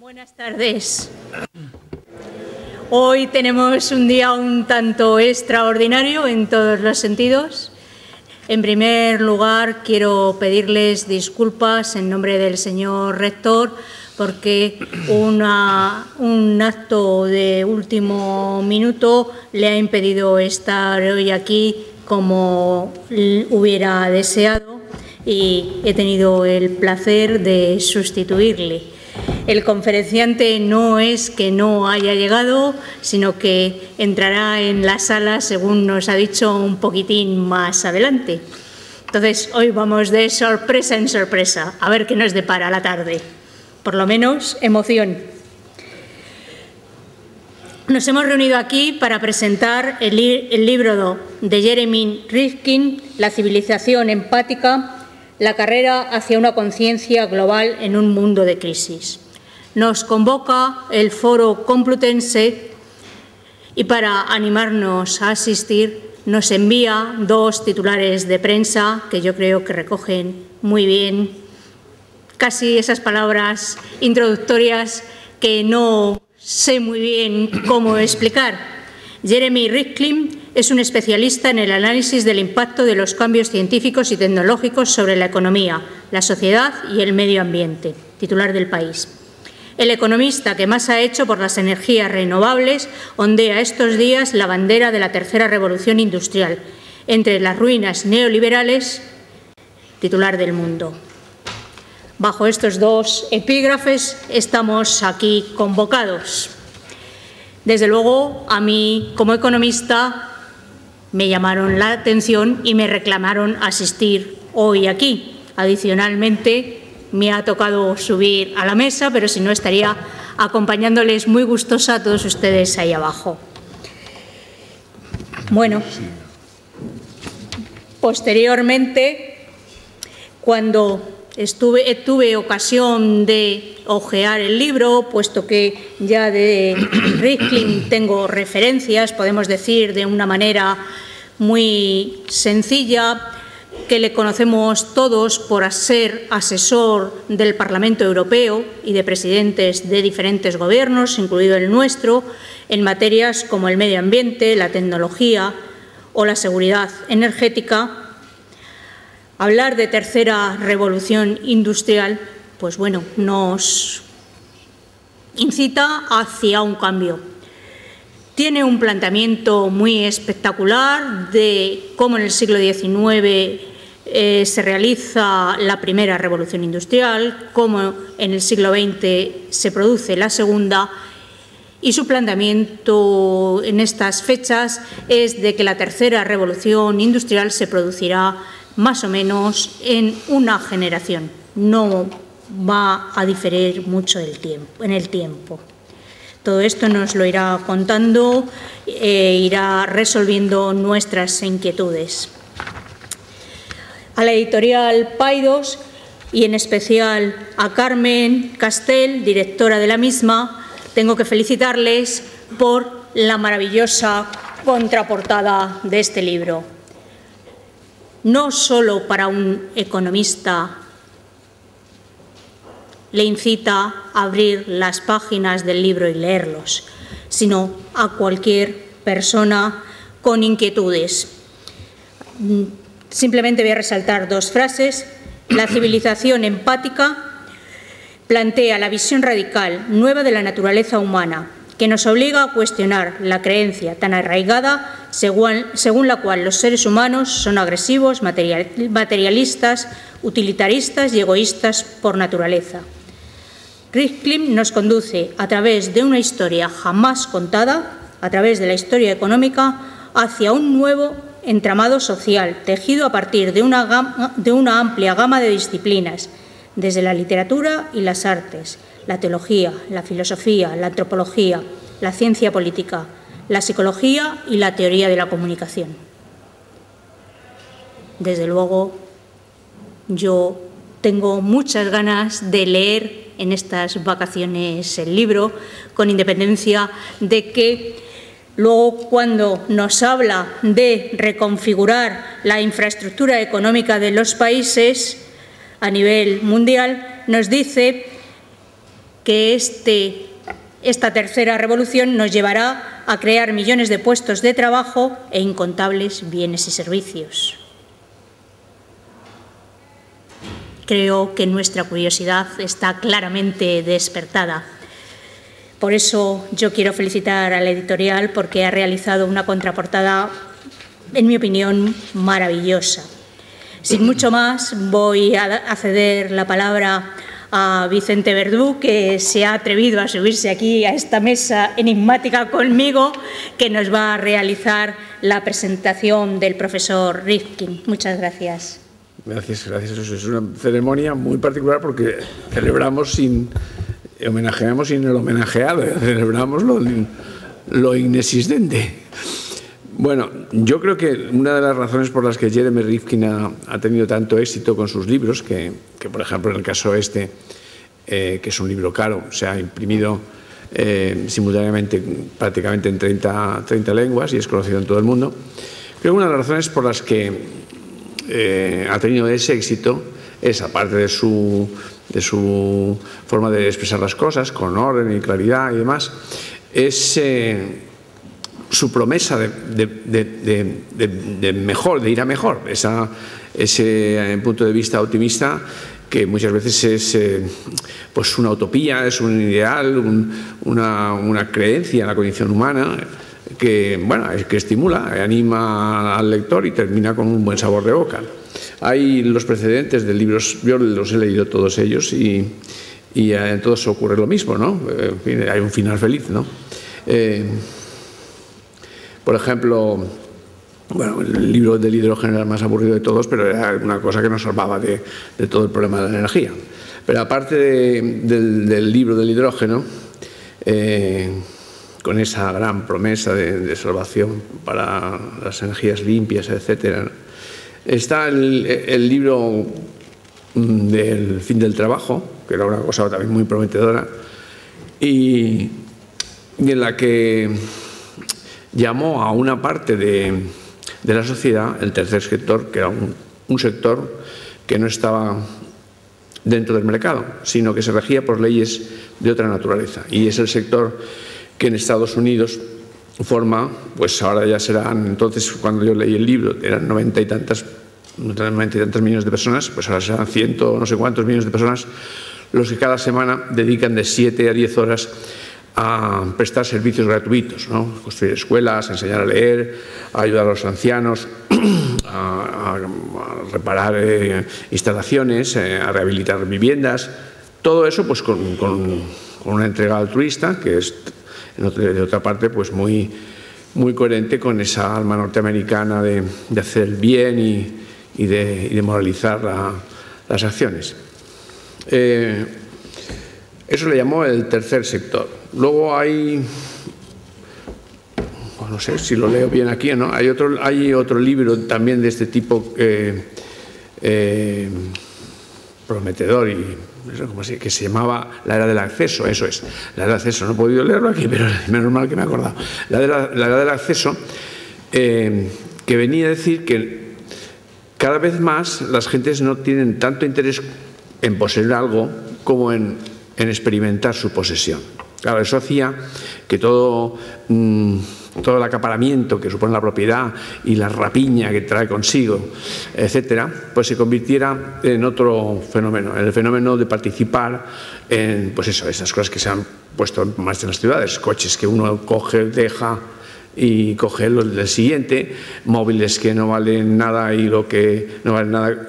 Buenas tardes. Hoy tenemos un día un tanto extraordinario en todos los sentidos. En primer lugar, quiero pedirles disculpas en nombre del señor rector porque un acto de último minuto le ha impedido estar hoy aquí como hubiera deseado y he tenido el placer de sustituirle. El conferenciante no es que no haya llegado, sino que entrará en la sala, según nos ha dicho, un poquitín más adelante. Entonces, hoy vamos de sorpresa en sorpresa, a ver qué nos depara la tarde. Por lo menos, emoción. Nos hemos reunido aquí para presentar el libro de Jeremy Rifkin, La civilización empática, la carrera hacia una conciencia global en un mundo de crisis. Nos convoca el Foro Complutense y para animarnos a asistir nos envía dos titulares de prensa que yo creo que recogen muy bien casi esas palabras introductorias que no sé muy bien cómo explicar. Jeremy Rifkin es un especialista en el análisis del impacto de los cambios científicos y tecnológicos sobre la economía, la sociedad y el medio ambiente. Titular del País. El economista que más ha hecho por las energías renovables ondea estos días la bandera de la tercera revolución industrial, entre las ruinas neoliberales, titular del Mundo. Bajo estos dos epígrafes estamos aquí convocados. Desde luego, a mí, como economista, me llamaron la atención y me reclamaron asistir hoy aquí. Adicionalmente, me ha tocado subir a la mesa, pero si no estaría acompañándoles muy gustosa a todos ustedes ahí abajo. Bueno, posteriormente, cuando tuve ocasión de hojear el libro, puesto que ya de Rifkin tengo referencias, podemos decir de una manera muy sencilla, que le conocemos todos por ser asesor del Parlamento Europeo y de presidentes de diferentes gobiernos, incluido el nuestro, en materias como el medio ambiente, la tecnología o la seguridad energética. Hablar de tercera revolución industrial, pues bueno, nos incita hacia un cambio. Tiene un planteamiento muy espectacular de cómo en el siglo XIX se realiza la primera revolución industrial, cómo en el siglo XX se produce la segunda, y su planteamiento en estas fechas es de que la tercera revolución industrial se producirá más o menos en una generación, no va a diferir mucho en el tiempo. Todo esto nos lo irá contando e irá resolviendo nuestras inquietudes. A la editorial Paidós y en especial a Carmen Castel, directora de la misma, tengo que felicitarles por la maravillosa contraportada de este libro. No solo para un economista le incita a abrir las páginas del libro y leerlos, sino a cualquier persona con inquietudes. Simplemente voy a resaltar dos frases. La civilización empática plantea la visión radical nueva de la naturaleza humana, que nos obliga a cuestionar la creencia tan arraigada según la cual los seres humanos son agresivos, materialistas, utilitaristas y egoístas por naturaleza. Rifkin nos conduce a través de una historia jamás contada, a través de la historia económica, hacia un nuevo entramado social tejido a partir de una amplia gama de disciplinas, desde la literatura y las artes, la teología, la filosofía, la antropología, la ciencia política, la psicología y la teoría de la comunicación. Desde luego, yo tengo muchas ganas de leer en estas vacaciones el libro, con independencia de que luego, cuando nos habla de reconfigurar la infraestructura económica de los países a nivel mundial, nos dice que esta tercera revolución nos llevará a crear millones de puestos de trabajo e incontables bienes y servicios. Creo que nuestra curiosidad está claramente despertada. Por eso yo quiero felicitar a la editorial porque ha realizado una contraportada, en mi opinión, maravillosa. Sin mucho más, voy a ceder la palabra a Vicente Verdú, que se ha atrevido a subirse aquí a esta mesa enigmática conmigo, que nos va a realizar la presentación del profesor Rifkin. Muchas gracias. Gracias. Es una ceremonia muy particular porque homenajeamos sin el homenajeado, celebramos lo inexistente. Bueno, yo creo que una de las razones por las que Jeremy Rifkin ha tenido tanto éxito con sus libros, que por ejemplo en el caso que es un libro caro, se ha imprimido simultáneamente prácticamente en 30 lenguas y es conocido en todo el mundo, creo que una de las razones por las que ha tenido ese éxito es, aparte de su forma de expresar las cosas con orden y claridad y demás, es su promesa de mejor, de ir a mejor, ese punto de vista optimista que muchas veces es pues una utopía, es un ideal, una creencia en la condición humana que, bueno, que estimula, anima al lector y termina con un buen sabor de boca. Hay los precedentes de libros, yo los he leído todos ellos y en todos ocurre lo mismo, ¿no? En fin, hay un final feliz, ¿no? Por ejemplo, bueno, el libro del hidrógeno era el más aburrido de todos, pero era una cosa que nos salvaba de todo el problema de la energía. Pero aparte del libro del hidrógeno, con esa gran promesa de salvación para las energías limpias, etcétera, ¿no? Está el libro del fin del trabajo, que era una cosa también muy prometedora, y en la que llamó a una parte de la sociedad, el tercer sector, que era un sector que no estaba dentro del mercado, sino que se regía por leyes de otra naturaleza. Y es el sector que en Estados Unidos forma, pues ahora ya serán, entonces cuando yo leí el libro eran 90 y tantos millones de personas, pues ahora serán 100 no sé cuántos millones de personas los que cada semana dedican de 7 a 10 horas a prestar servicios gratuitos, ¿no? Construir escuelas, a enseñar a leer, a ayudar a los ancianos, a reparar instalaciones, a rehabilitar viviendas, todo eso pues con una entrega altruista que es de otra parte pues muy coherente con esa alma norteamericana de hacer el bien y de moralizar las acciones. Eso le llamó el tercer sector. Luego hay, no sé si lo leo bien aquí o no, hay otro libro también de este tipo prometedor y que se llamaba La Era del Acceso, eso es, La Era del Acceso, no he podido leerlo aquí, pero menos mal que me he acordado. La Era del Acceso, que venía a decir que cada vez más las gentes no tienen tanto interés en poseer algo como en experimentar su posesión. Claro, eso hacía que todo el acaparamiento que supone la propiedad y la rapiña que trae consigo, etcétera, pues se convirtiera en otro fenómeno, en el fenómeno de participar en, pues eso, esas cosas que se han puesto más en las ciudades, coches que uno coge, deja y coge los del siguiente, móviles que no valen nada y lo que no valen nada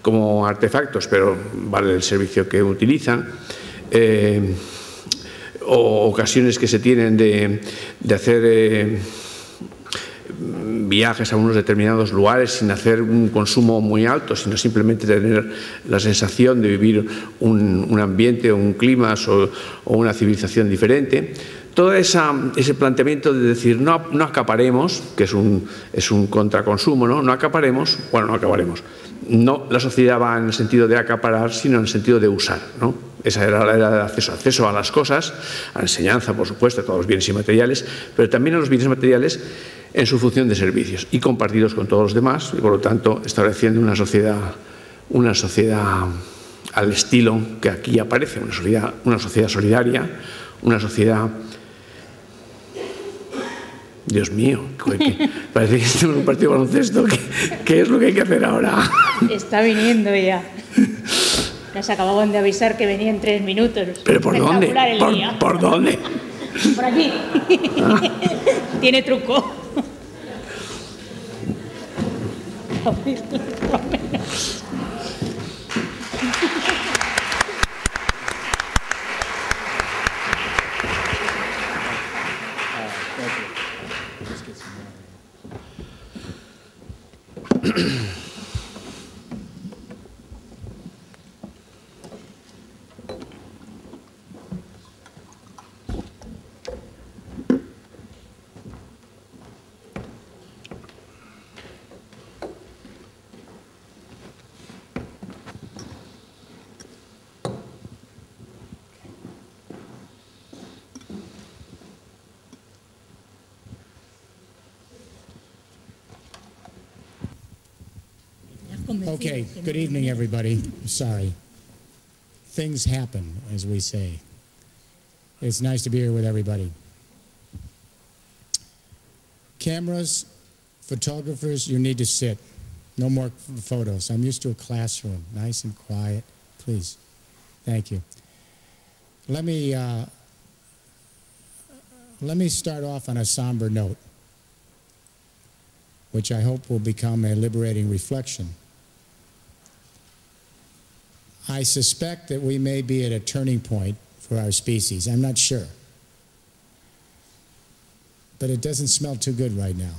como artefactos, pero vale el servicio que utilizan. O ocasiones que se tienen de hacer viajes a unos determinados lugares sin hacer un consumo muy alto, sino simplemente tener la sensación de vivir un ambiente o un clima o una civilización diferente. Todo ese planteamiento de decir no acaparemos, que es un contraconsumo, ¿no? No acaparemos, bueno, no acaparemos. No, la sociedad va en el sentido de acaparar, sino en el sentido de usar, ¿no? Esa era la era del acceso a las cosas, a la enseñanza, por supuesto, a todos los bienes inmateriales, pero también a los bienes materiales en su función de servicios y compartidos con todos los demás y, por lo tanto, estableciendo una sociedad al estilo que aquí aparece, una sociedad solidaria, una sociedad... Dios mío, parece que estamos en un partido de baloncesto. ¿Qué es lo que hay que hacer ahora? Está viniendo ya. Nos acababan de avisar que venía en 3 minutos. ¿Pero por dónde? ¿Por dónde? Por aquí. Tiene truco. Okay, good evening, everybody. Sorry. Things happen, as we say. It's nice to be here with everybody. Cameras, photographers, you need to sit. No more photos. I'm used to a classroom, nice and quiet. Please. Thank you. Let me start off on a somber note, which I hope will become a liberating reflection. I suspect that we may be at a turning point for our species. I'm not sure. But it doesn't smell too good right now.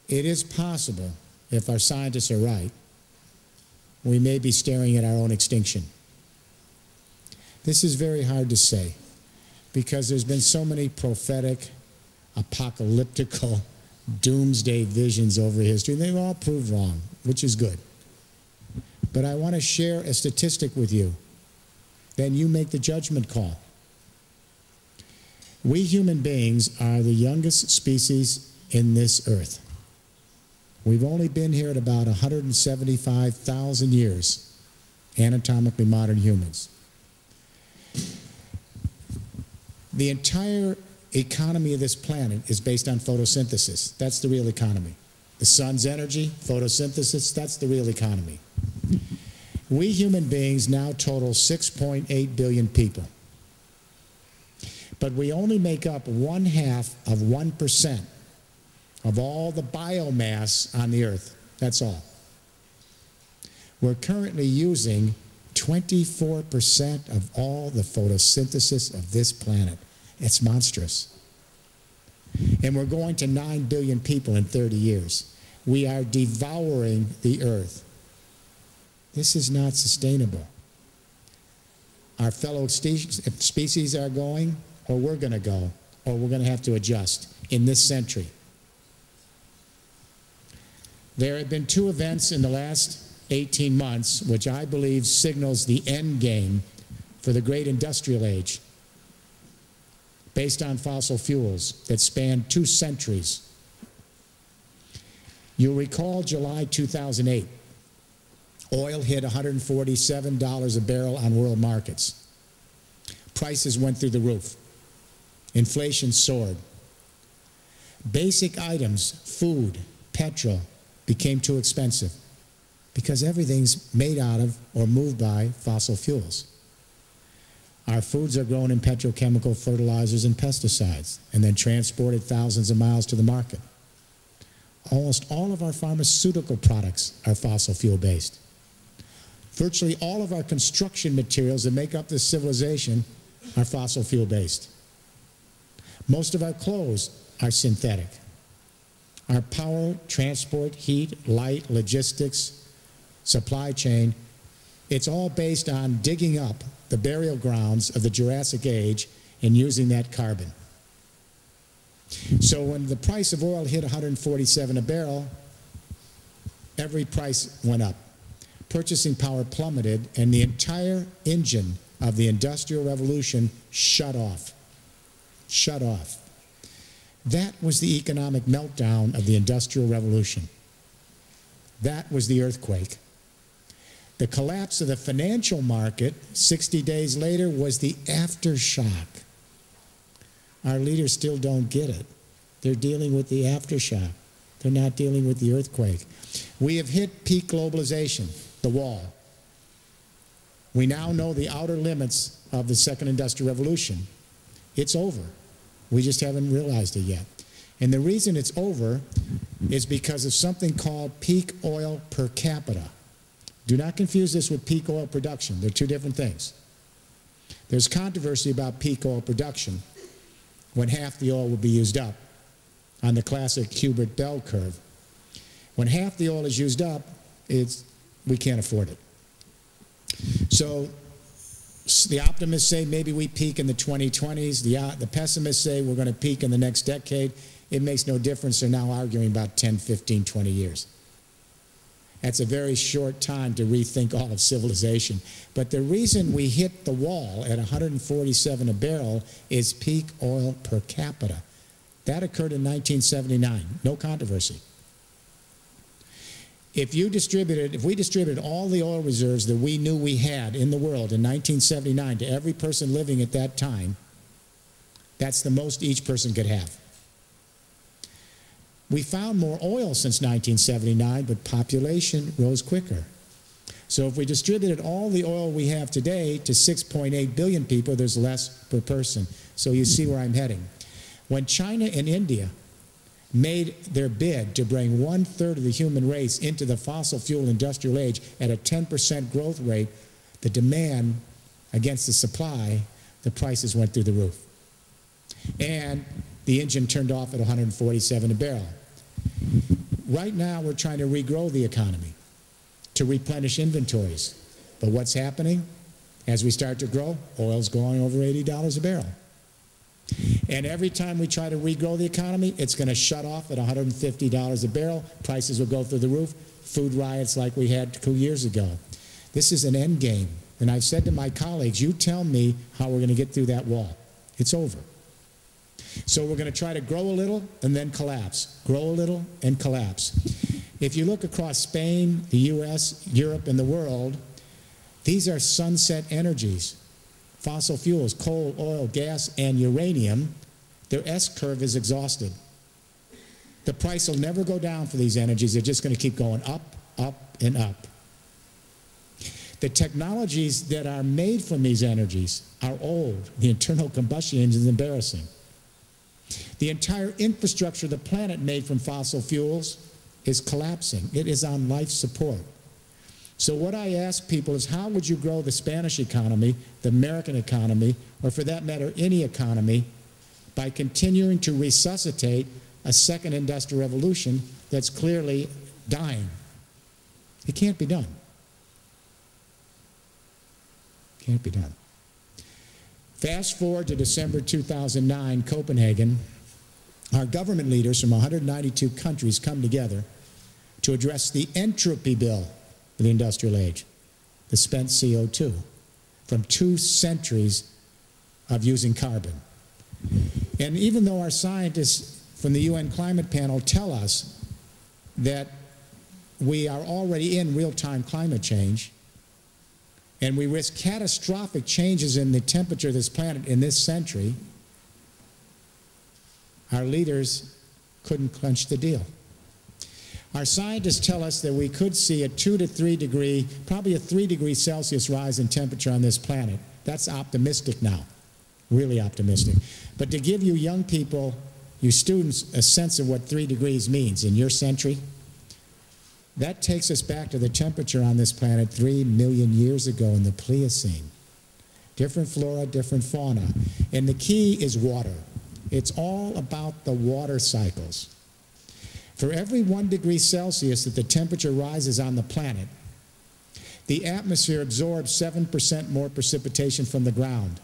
It is possible, if our scientists are right, we may be staring at our own extinction. This is very hard to say because there's been so many prophetic, apocalyptical, doomsday visions over history, and they've all proved wrong, which is good. But I want to share a statistic with you. Then you make the judgment call. We human beings are the youngest species in this earth. We've only been here at about 175,000 years, anatomically modern humans. The entire economy of this planet is based on photosynthesis. That's the real economy. The sun's energy, photosynthesis, that's the real economy. We human beings now total 6.8 billion people. But we only make up 1/2 of 1% of all the biomass on the earth. That's all. We're currently using 24% of all the photosynthesis of this planet. It's monstrous. And we're going to 9 billion people in 30 years. We are devouring the earth. This is not sustainable. Our fellow species are going, or we're going to go, or we're going to have to adjust in this century. There have been 2 events in the last 18 months which I believe signals the end game for the great industrial age, based on fossil fuels that span 2 centuries. You'll recall July 2008. Oil hit $147 a barrel on world markets. Prices went through the roof. Inflation soared. Basic items, food, petrol, became too expensive because everything's made out of or moved by fossil fuels. Our foods are grown in petrochemical fertilizers and pesticides and then transported thousands of miles to the market. Almost all of our pharmaceutical products are fossil fuel based. Virtually all of our construction materials that make up this civilization are fossil fuel based. Most of our clothes are synthetic. Our power, transport, heat, light, logistics, supply chain, it's all based on digging up the burial grounds of the Jurassic Age and using that carbon. So when the price of oil hit $147 a barrel, every price went up. Purchasing power plummeted, and the entire engine of the Industrial Revolution shut off. Shut off. That was the economic meltdown of the Industrial Revolution. That was the earthquake. The collapse of the financial market 60 days later was the aftershock. Our leaders still don't get it. They're dealing with the aftershock. They're not dealing with the earthquake. We have hit peak globalization, the wall. We now know the outer limits of the second industrial revolution. It's over. We just haven't realized it yet. And the reason it's over is because of something called peak oil per capita. Do not confuse this with peak oil production. They're two different things. There's controversy about peak oil production when half the oil will be used up on the classic Hubert bell curve. When half the oil is used up, we can't afford it. So the optimists say maybe we peak in the 2020s. The pessimists say we're going to peak in the next decade. It makes no difference. They're now arguing about 10, 15, 20 years. That's a very short time to rethink all of civilization. But the reason we hit the wall at 147 a barrel is peak oil per capita. That occurred in 1979. No controversy. If we distributed all the oil reserves that we knew we had in the world in 1979 to every person living at that time, that's the most each person could have. We found more oil since 1979, but population rose quicker. So if we distributed all the oil we have today to 6.8 billion people, there's less per person. So you see where I'm heading. When China and India made their bid to bring 1/3 of the human race into the fossil fuel industrial age at a 10% growth rate, the demand against the supply, the prices went through the roof. And the engine turned off at 147 a barrel. Right now, we're trying to regrow the economy to replenish inventories. But what's happening? As we start to grow, oil's going over $80 a barrel. And every time we try to regrow the economy, it's going to shut off at $150 a barrel. Prices will go through the roof. Food riots like we had 2 years ago. This is an end game. And I've said to my colleagues, you tell me how we're going to get through that wall. It's over. So we're going to try to grow a little and then collapse. Grow a little and collapse. If you look across Spain, the US, Europe, and the world, these are sunset energies. Fossil fuels, coal, oil, gas, and uranium, their S-curve is exhausted. The price will never go down for these energies. They're just going to keep going up, up, and up. The technologies that are made from these energies are old. The internal combustion engine is embarrassing. The entire infrastructure of the planet made from fossil fuels is collapsing. It is on life support. So what I ask people is, how would you grow the Spanish economy, the American economy, or for that matter, any economy, by continuing to resuscitate a second industrial revolution that's clearly dying? It can't be done. Can't be done. Fast forward to December 2009, Copenhagen. Our government leaders from 192 countries come together to address the entropy bill of the industrial age, the spent CO2, from 2 centuries of using carbon. And even though our scientists from the UN Climate Panel tell us that we are already in real-time climate change, and we risk catastrophic changes in the temperature of this planet in this century, our leaders couldn't clinch the deal. Our scientists tell us that we could see a 2 to 3 degree, probably a 3 degree Celsius rise in temperature on this planet. That's optimistic now, really optimistic. But to give you young people, you students, a sense of what 3 degrees means in your century, that takes us back to the temperature on this planet 3 million years ago in the Pliocene. Different flora, different fauna. And the key is water. It's all about the water cycles. For every 1 degree Celsius that the temperature rises on the planet, the atmosphere absorbs 7% more precipitation from the ground.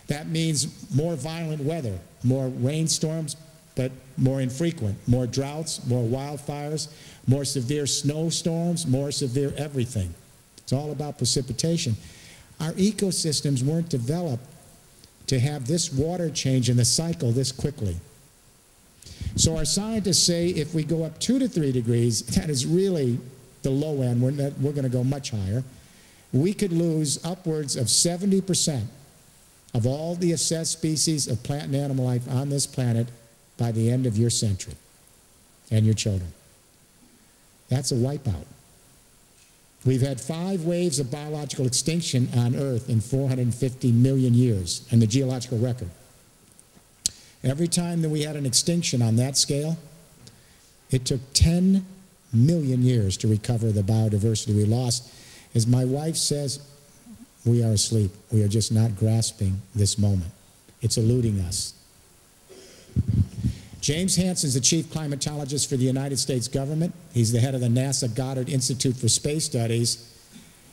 That means more violent weather, more rainstorms, but more infrequent, more droughts, more wildfires, more severe snowstorms, more severe everything. It's all about precipitation. Our ecosystems weren't developed to have this water change in the cycle this quickly. So our scientists say if we go up 2 to 3 degrees, that is really the low end. We're going to go much higher. We could lose upwards of 70% of all the assessed species of plant and animal life on this planet by the end of your century and your children. That's a wipeout. We've had 5 waves of biological extinction on Earth in 450 million years in the geological record. Every time that we had an extinction on that scale, it took 10 million years to recover the biodiversity we lost. As my wife says, we are asleep. We are just not grasping this moment. It's eluding us. James Hansen's the chief climatologist for the United States government. He's the head of the NASA Goddard Institute for Space Studies.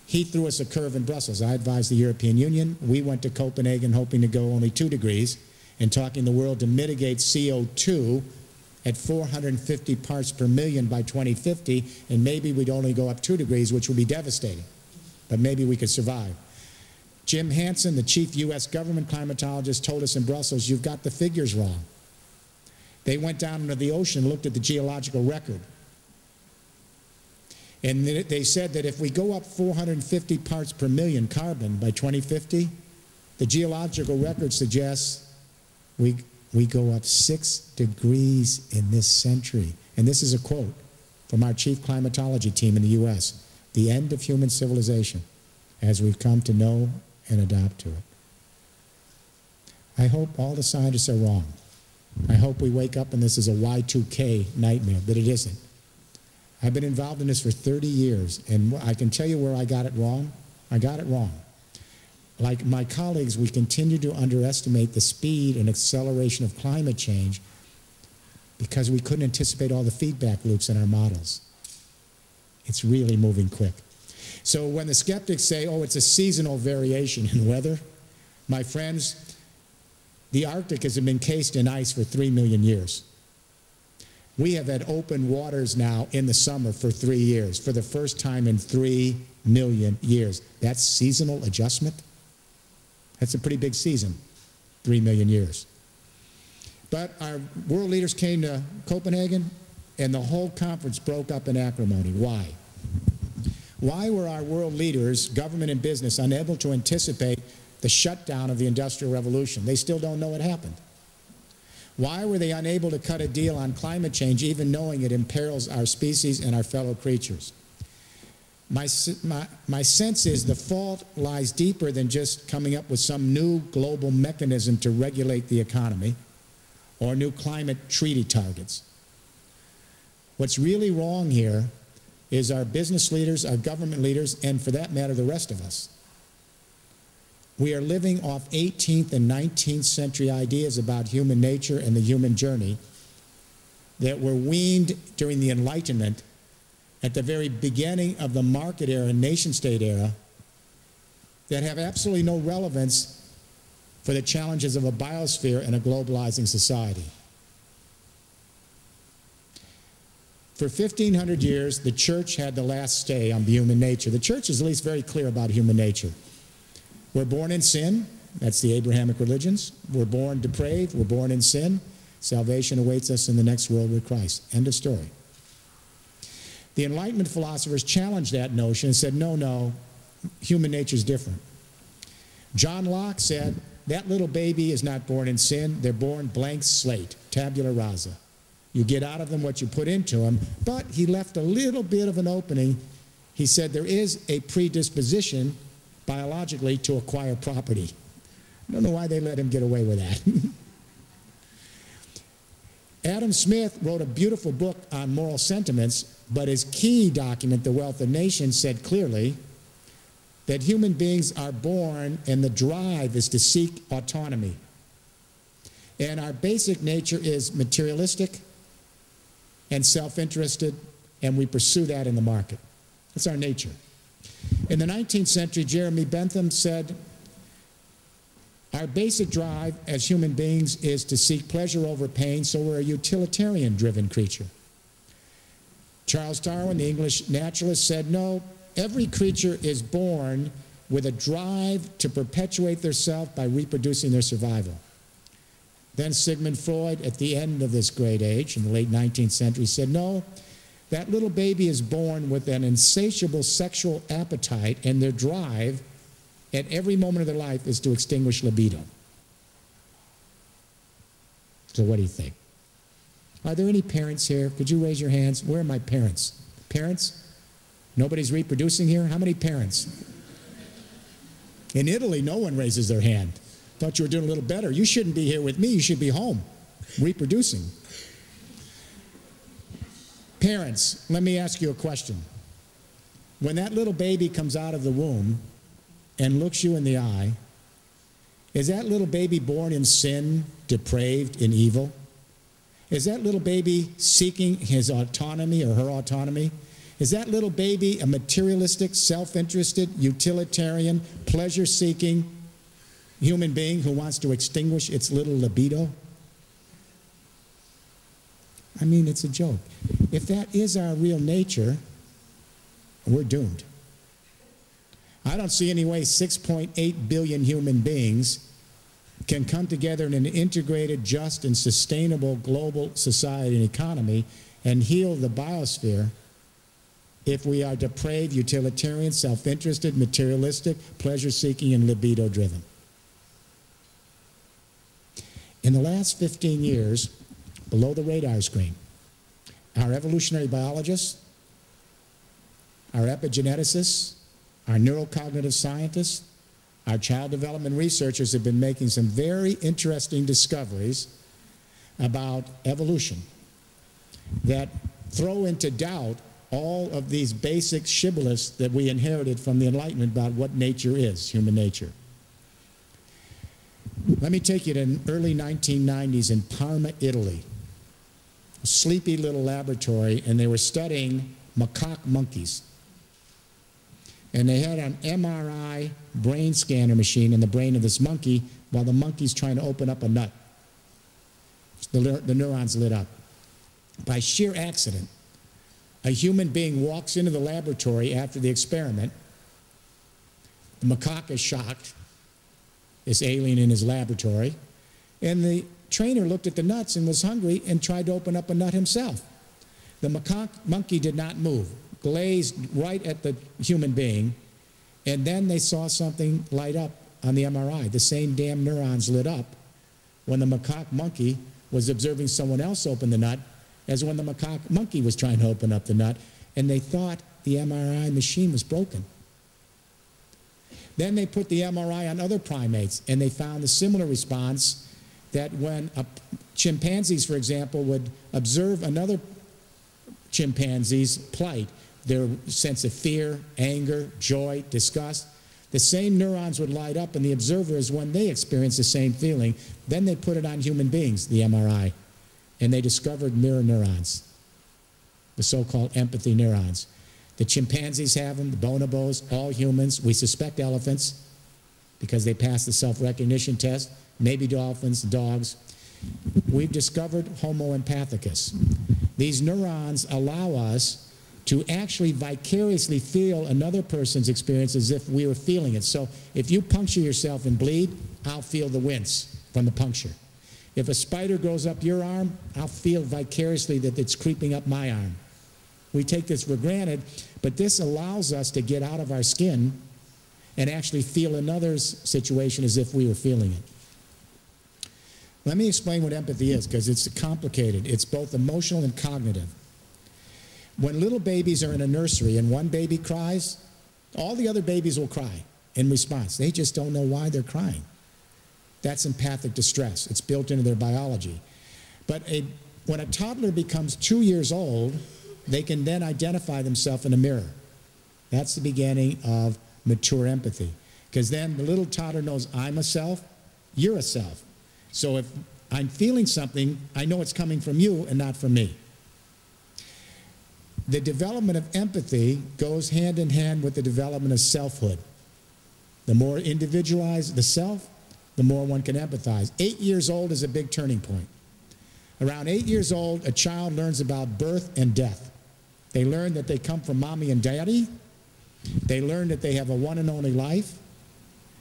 He threw us a curve in Brussels. I advised the European Union. We went to Copenhagen hoping to go only 2 degrees and talking the world to mitigate CO2 at 450 parts per million by 2050, and maybe we'd only go up 2 degrees, which would be devastating. But maybe we could survive. Jim Hansen, the chief U.S. government climatologist, told us in Brussels, you've got the figures wrong. They went down into the ocean and looked at the geological record. And they said that if we go up 450 parts per million carbon by 2050, the geological record suggests we go up 6 degrees in this century. And this is a quote from our chief climatology team in the U.S. The end of human civilization as we've come to know and adapt to it. I hope all the scientists are wrong. I hope we wake up and this is a Y2K nightmare, but it isn't. I've been involved in this for 30 years, and I can tell you where I got it wrong. I got it wrong. Like my colleagues, we continue to underestimate the speed and acceleration of climate change because we couldn't anticipate all the feedback loops in our models. It's really moving quick. So when the skeptics say, oh, it's a seasonal variation in weather, my friends, the Arctic has been encased in ice for 3 million years. We have had open waters now in the summer for 3 years, for the first time in 3 million years. That's seasonal adjustment? That's a pretty big season, 3 million years. But our world leaders came to Copenhagen, and the whole conference broke up in acrimony. Why? Why were our world leaders, government and business, unable to anticipate the shutdown of the Industrial Revolution? They still don't know what happened. Why were they unable to cut a deal on climate change, even knowing it imperils our species and our fellow creatures? My sense is the fault lies deeper than just coming up with some new global mechanism to regulate the economy or new climate treaty targets. What's really wrong here is our business leaders, our government leaders, and for that matter, the rest of us. We are living off 18th and 19th century ideas about human nature and the human journey that were weaned during the Enlightenment at the very beginning of the market era and nation-state era that have absolutely no relevance for the challenges of a biosphere and a globalizing society. For 1,500 years, the church had the last say on human nature. The church is at least very clear about human nature. We're born in sin. That's the Abrahamic religions. We're born depraved. We're born in sin. Salvation awaits us in the next world with Christ. End of story. The Enlightenment philosophers challenged that notion and said, no, no, human nature is different. John Locke said, that little baby is not born in sin. They're born blank slate, tabula rasa. You get out of them what you put into them. But he left a little bit of an opening. He said there is a predisposition biologically to acquire property. I don't know why they let him get away with that. Adam Smith wrote a beautiful book on moral sentiments, but his key document, The Wealth of Nations, said clearly that human beings are born and the drive is to seek autonomy. And our basic nature is materialistic and self-interested, and we pursue that in the market. That's our nature. In the 19th century, Jeremy Bentham said, our basic drive as human beings is to seek pleasure over pain, so we're a utilitarian-driven creature. Charles Darwin, the English naturalist, said, no, every creature is born with a drive to perpetuate theirself by reproducing their survival. Then Sigmund Freud, at the end of this great age, in the late 19th century, said, no, that little baby is born with an insatiable sexual appetite, and their drive at every moment of their life is to extinguish libido. So what do you think? Are there any parents here? Could you raise your hands? Where are my parents? Parents? Nobody's reproducing here? How many parents? In Italy, no one raises their hand. Thought you were doing a little better. You shouldn't be here with me. You should be home, reproducing. Parents, let me ask you a question. When that little baby comes out of the womb and looks you in the eye, is that little baby born in sin, depraved, and evil? Is that little baby seeking his autonomy or her autonomy? Is that little baby a materialistic, self-interested, utilitarian, pleasure-seeking human being who wants to extinguish its little libido? I mean, it's a joke. If that is our real nature, we're doomed. I don't see any way 6.8 billion human beings can come together in an integrated, just, and sustainable global society and economy and heal the biosphere if we are depraved, utilitarian, self-interested, materialistic, pleasure-seeking, and libido-driven. In the last 15 years, below the radar screen, our evolutionary biologists, our epigeneticists, our neurocognitive scientists, our child development researchers have been making some very interesting discoveries about evolution that throw into doubt all of these basic shibboleths that we inherited from the Enlightenment about what nature is, human nature. Let me take you to the early 1990s in Parma, Italy. A sleepy little laboratory, and they were studying macaque monkeys. And they had an MRI brain scanner machine in the brain of this monkey while the monkey's trying to open up a nut. The neurons lit up. By sheer accident, a human being walks into the laboratory after the experiment. The macaque is shocked, this alien in his laboratory, and the trainer looked at the nuts and was hungry and tried to open up a nut himself. The macaque monkey did not move, glazed right at the human being, and then they saw something light up on the MRI. The same damn neurons lit up when the macaque monkey was observing someone else open the nut as when the macaque monkey was trying to open up the nut, and they thought the MRI machine was broken. Then they put the MRI on other primates, and they found a similar response that when chimpanzees, for example, would observe another chimpanzee's plight, their sense of fear, anger, joy, disgust, the same neurons would light up in the observers when they experienced the same feeling. Then they put it on human beings, the MRI, and they discovered mirror neurons, the so-called empathy neurons. The chimpanzees have them, the bonobos, all humans. We suspect elephants because they passed the self-recognition test, maybe dolphins, dogs. We've discovered Homo empathicus. These neurons allow us to actually vicariously feel another person's experience as if we were feeling it. So if you puncture yourself and bleed, I'll feel the wince from the puncture. If a spider grows up your arm, I'll feel vicariously that it's creeping up my arm. We take this for granted, but this allows us to get out of our skin and actually feel another's situation as if we were feeling it. Let me explain what empathy is, because it's complicated. It's both emotional and cognitive. When little babies are in a nursery and one baby cries, all the other babies will cry in response. They just don't know why they're crying. That's empathic distress. It's built into their biology. But when a toddler becomes 2 years old, they can then identify themselves in a mirror. That's the beginning of mature empathy. Because then the little toddler knows, I'm a self, you're a self. So if I'm feeling something, I know it's coming from you and not from me. The development of empathy goes hand in hand with the development of selfhood. The more individualized the self, the more one can empathize. 8 years old is a big turning point. Around 8 years old, a child learns about birth and death. They learn that they come from mommy and daddy. They learn that they have a one and only life,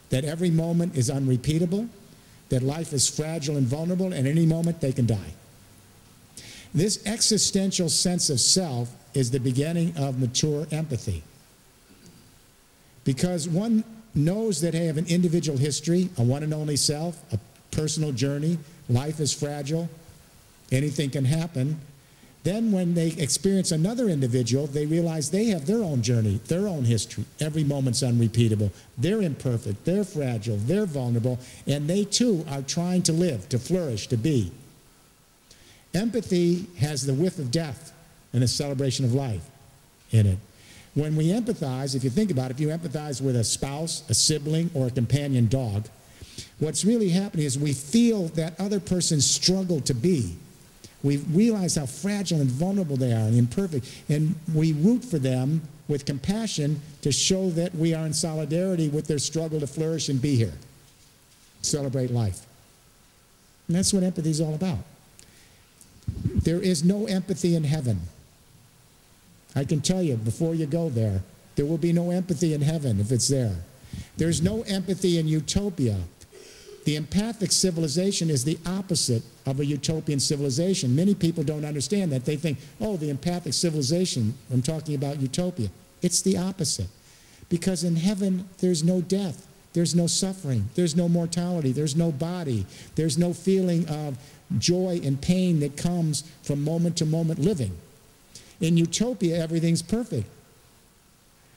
that every moment is unrepeatable. that life is fragile and vulnerable, and at any moment they can die. This existential sense of self is the beginning of mature empathy. Because one knows that they have an individual history, a one and only self, a personal journey, life is fragile, anything can happen. Then when they experience another individual, they realize they have their own journey, their own history. Every moment's unrepeatable. They're imperfect, they're fragile, they're vulnerable, and they too are trying to live, to flourish, to be. Empathy has the whiff of death and a celebration of life in it. When we empathize, if you think about it, if you empathize with a spouse, a sibling, or a companion dog, what's really happening is we feel that other person's struggle to be. We realize how fragile and vulnerable they are and imperfect, and we root for them with compassion to show that we are in solidarity with their struggle to flourish and be here, celebrate life. And that's what empathy is all about. There is no empathy in heaven. I can tell you, before you go there, there will be no empathy in heaven if it's there. There's no empathy in utopia. The empathic civilization is the opposite of a utopian civilization. Many people don't understand that. They think, oh, the empathic civilization, I'm talking about utopia. It's the opposite. Because in heaven, there's no death. There's no suffering. There's no mortality. There's no body. There's no feeling of joy and pain that comes from moment to moment living. In utopia, everything's perfect.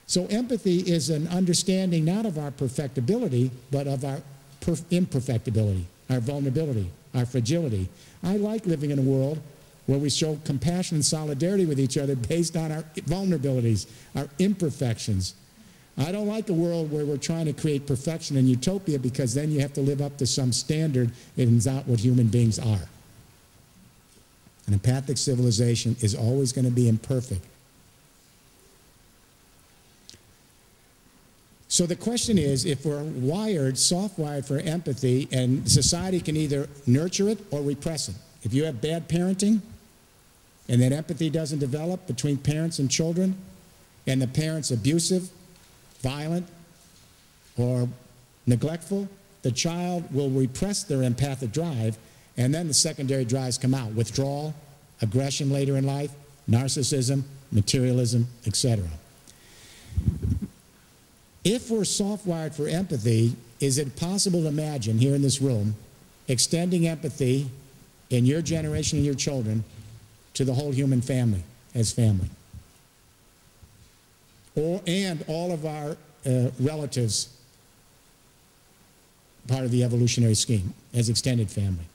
So empathy is an understanding not of our perfectibility, but of our imperfectibility, our vulnerability, our fragility. I like living in a world where we show compassion and solidarity with each other based on our vulnerabilities, our imperfections. I don't like a world where we're trying to create perfection in utopia, because then you have to live up to some standard and it's not what human beings are. An empathic civilization is always going to be imperfect. So the question is, if we're wired, soft-wired for empathy, and society can either nurture it or repress it. If you have bad parenting, and that empathy doesn't develop between parents and children, and the parent's abusive, violent, or neglectful, the child will repress their empathic drive, and then the secondary drives come out. Withdrawal, aggression later in life, narcissism, materialism, etc. If we're soft-wired for empathy, is it possible to imagine here in this room extending empathy in your generation and your children to the whole human family as family? And all of our relatives, part of the evolutionary scheme, as extended family.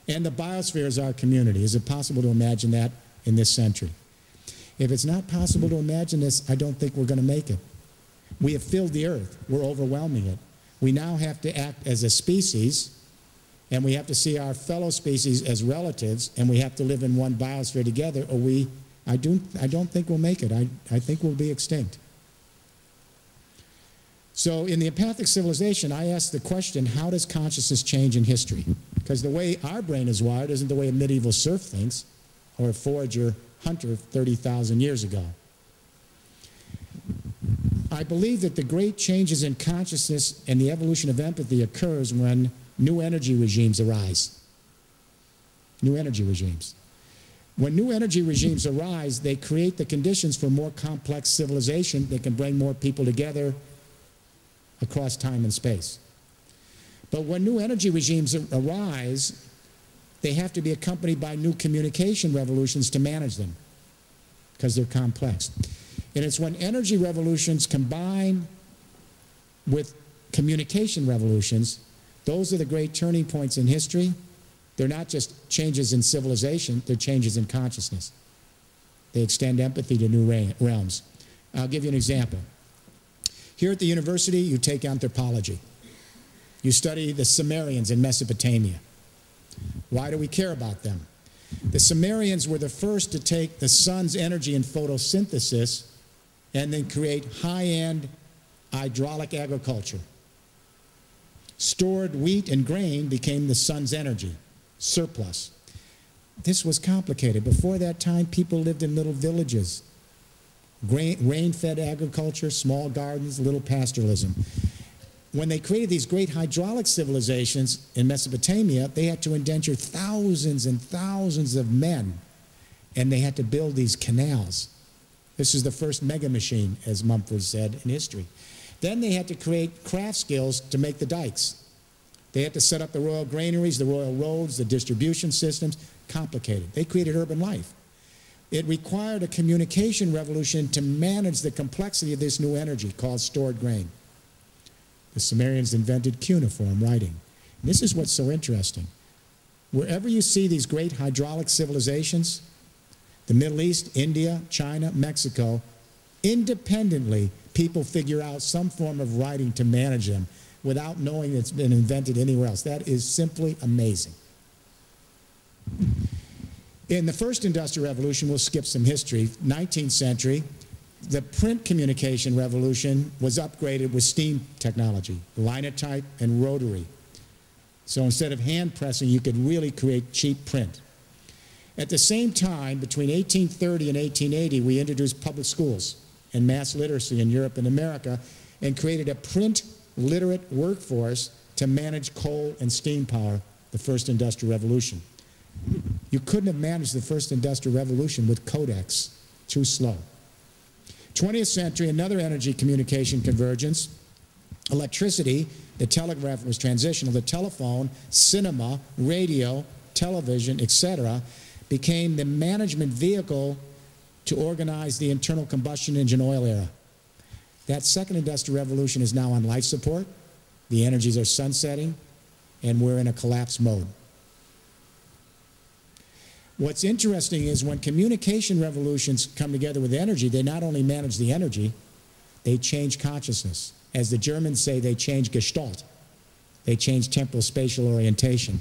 And the biosphere is our community. Is it possible to imagine that in this century? If it's not possible to imagine this, I don't think we're going to make it. We have filled the earth. We're overwhelming it. We now have to act as a species, and we have to see our fellow species as relatives, and we have to live in one biosphere together, or I don't think we'll make it. I think we'll be extinct. So in the empathic civilization, I ask the question, how does consciousness change in history? Because the way our brain is wired isn't the way a medieval serf thinks, or a forager hunter 30,000 years ago. I believe that the great changes in consciousness and the evolution of empathy occurs when new energy regimes arise. New energy regimes. When new energy regimes arise, they create the conditions for more complex civilization that can bring more people together across time and space. But when new energy regimes arise, they have to be accompanied by new communication revolutions to manage them, because they're complex. And it's when energy revolutions combine with communication revolutions, those are the great turning points in history. They're not just changes in civilization, they're changes in consciousness. They extend empathy to new realms. I'll give you an example. Here at the university, you take anthropology. You study the Sumerians in Mesopotamia. Why do we care about them? The Sumerians were the first to take the sun's energy in photosynthesis and then create high-end hydraulic agriculture. Stored wheat and grain became the sun's energy, surplus. This was complicated. Before that time, people lived in little villages. Rain-fed agriculture, small gardens, little pastoralism. when they created these great hydraulic civilizations in Mesopotamia, they had to indenture thousands and thousands of men, and they had to build these canals. This is the first mega machine, as Mumford said, in history. Then they had to create craft skills to make the dikes. They had to set up the royal granaries, the royal roads, the distribution systems. Complicated. They created urban life. It required a communication revolution to manage the complexity of this new energy called stored grain. The Sumerians invented cuneiform writing. And this is what's so interesting. Wherever you see these great hydraulic civilizations, the Middle East, India, China, Mexico, independently, people figure out some form of writing to manage them without knowing it's been invented anywhere else. That is simply amazing. In the first Industrial Revolution, we'll skip some history, 19th century, the print communication revolution was upgraded with steam technology, linotype and rotary. So instead of hand pressing, you could really create cheap print. At the same time, between 1830 and 1880, we introduced public schools and mass literacy in Europe and America and created a print literate workforce to manage coal and steam power, the first Industrial Revolution. You couldn't have managed the first Industrial Revolution with codex. Too slow. 20th century, another energy communication convergence. Electricity, the telegraph was transitional. The telephone, cinema, radio, television, etc., became the management vehicle to organize the internal combustion engine oil era. That second Industrial Revolution is now on life support. The energies are sunsetting, and we're in a collapse mode. What's interesting is when communication revolutions come together with energy, they not only manage the energy, they change consciousness. As the Germans say, they change Gestalt. They change temporal spatial orientation,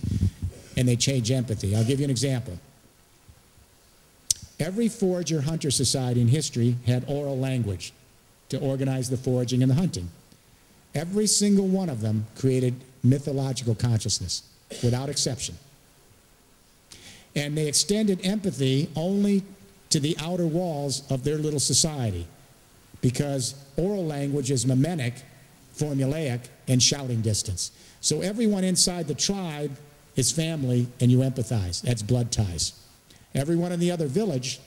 and they change empathy. I'll give you an example. Every forager-hunter society in history had oral language to organize the foraging and the hunting. Every single one of them created mythological consciousness, without exception. And they extended empathy only to the outer walls of their little society, because oral language is mimetic, formulaic, and shouting distance. So everyone inside the tribe is family, and you empathize. That's blood ties. Everyone in the other village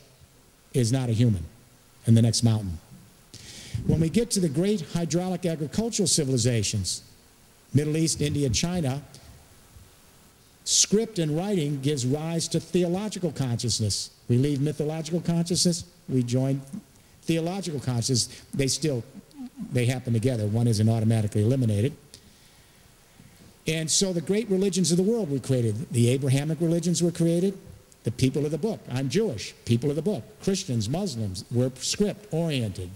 is not a human in the next mountain. When we get to the great hydraulic agricultural civilizations, Middle East, India, China, script and writing gives rise to theological consciousness. We leave mythological consciousness, we join theological consciousness. They happen together. One isn't automatically eliminated. And so the great religions of the world were created. The Abrahamic religions were created. The people of the book. I'm Jewish. People of the book. Christians, Muslims were script-oriented.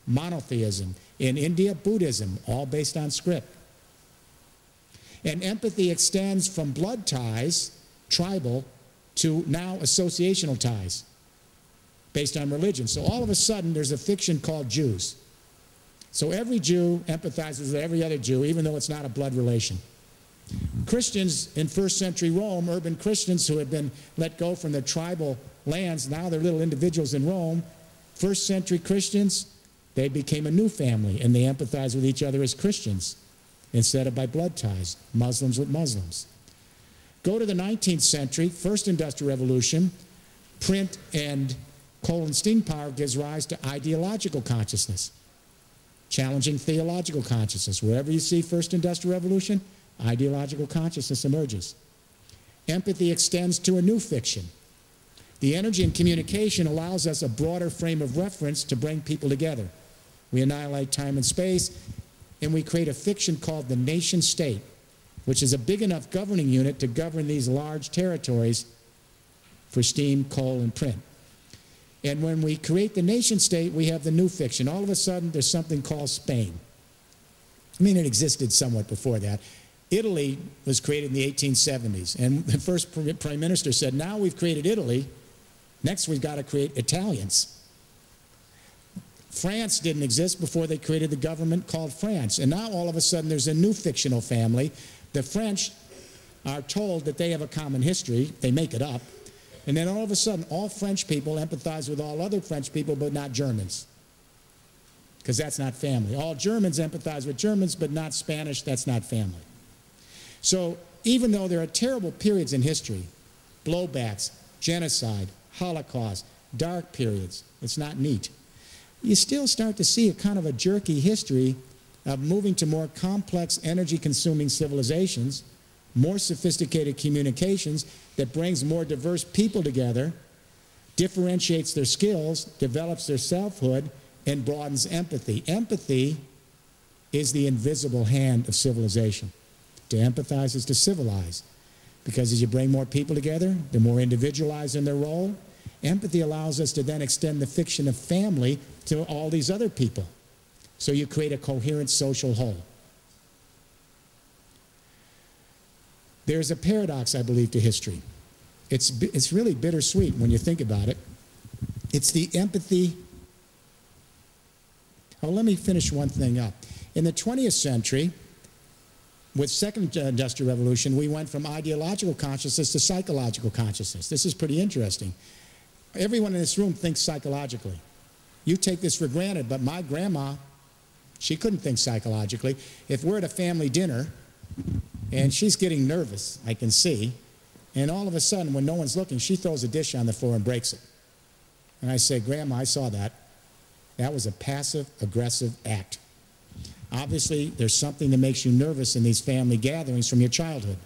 Monotheism. In India, Buddhism, all based on script. And empathy extends from blood ties, tribal, to now associational ties, based on religion. So all of a sudden, there's a fiction called Jews. So every Jew empathizes with every other Jew, even though it's not a blood relation. Christians in first century Rome, urban Christians who had been let go from their tribal lands, now they're little individuals in Rome. First century Christians, they became a new family, and they empathize with each other as Christians instead of by blood ties, Muslims with Muslims. Go to the 19th century, first Industrial Revolution, print and coal and steam power gives rise to ideological consciousness, challenging theological consciousness. Wherever you see first Industrial Revolution, ideological consciousness emerges. Empathy extends to a new fiction. The energy in communication allows us a broader frame of reference to bring people together. We annihilate time and space, and we create a fiction called the nation state, which is a big enough governing unit to govern these large territories for steam, coal, and print. And when we create the nation state, we have the new fiction. All of a sudden, there's something called Spain. I mean, it existed somewhat before that. Italy was created in the 1870s, and the first prime minister said, now we've created Italy, next we've got to create Italians. France didn't exist before they created the government called France, and now all of a sudden there's a new fictional family. The French are told that they have a common history, they make it up, and then all of a sudden all French people empathize with all other French people but not Germans. because that's not family. All Germans empathize with Germans, but not Spanish, that's not family. So even though there are terrible periods in history, blowbacks, genocide, Holocaust, dark periods, it's not neat. You still start to see a kind of a jerky history of moving to more complex, energy-consuming civilizations, more sophisticated communications that brings more diverse people together, differentiates their skills, develops their selfhood, and broadens empathy. Empathy is the invisible hand of civilization. To empathize is to civilize, because as you bring more people together, they're more individualized in their role. Empathy allows us to then extend the fiction of family to all these other people. So you create a coherent social whole. There's a paradox, I believe, to history. It's really bittersweet when you think about it. It's the empathy. Oh, let me finish one thing up. In the 20th century, with Second Industrial Revolution, we went from ideological consciousness to psychological consciousness. This is pretty interesting. Everyone in this room thinks psychologically. You take this for granted, but my grandma, she couldn't think psychologically. If we're at a family dinner and she's getting nervous, I can see, and all of a sudden, when no one's looking, she throws a dish on the floor and breaks it. And I say, Grandma, I saw that. That was a passive-aggressive act. Obviously, there's something that makes you nervous in these family gatherings from your childhood.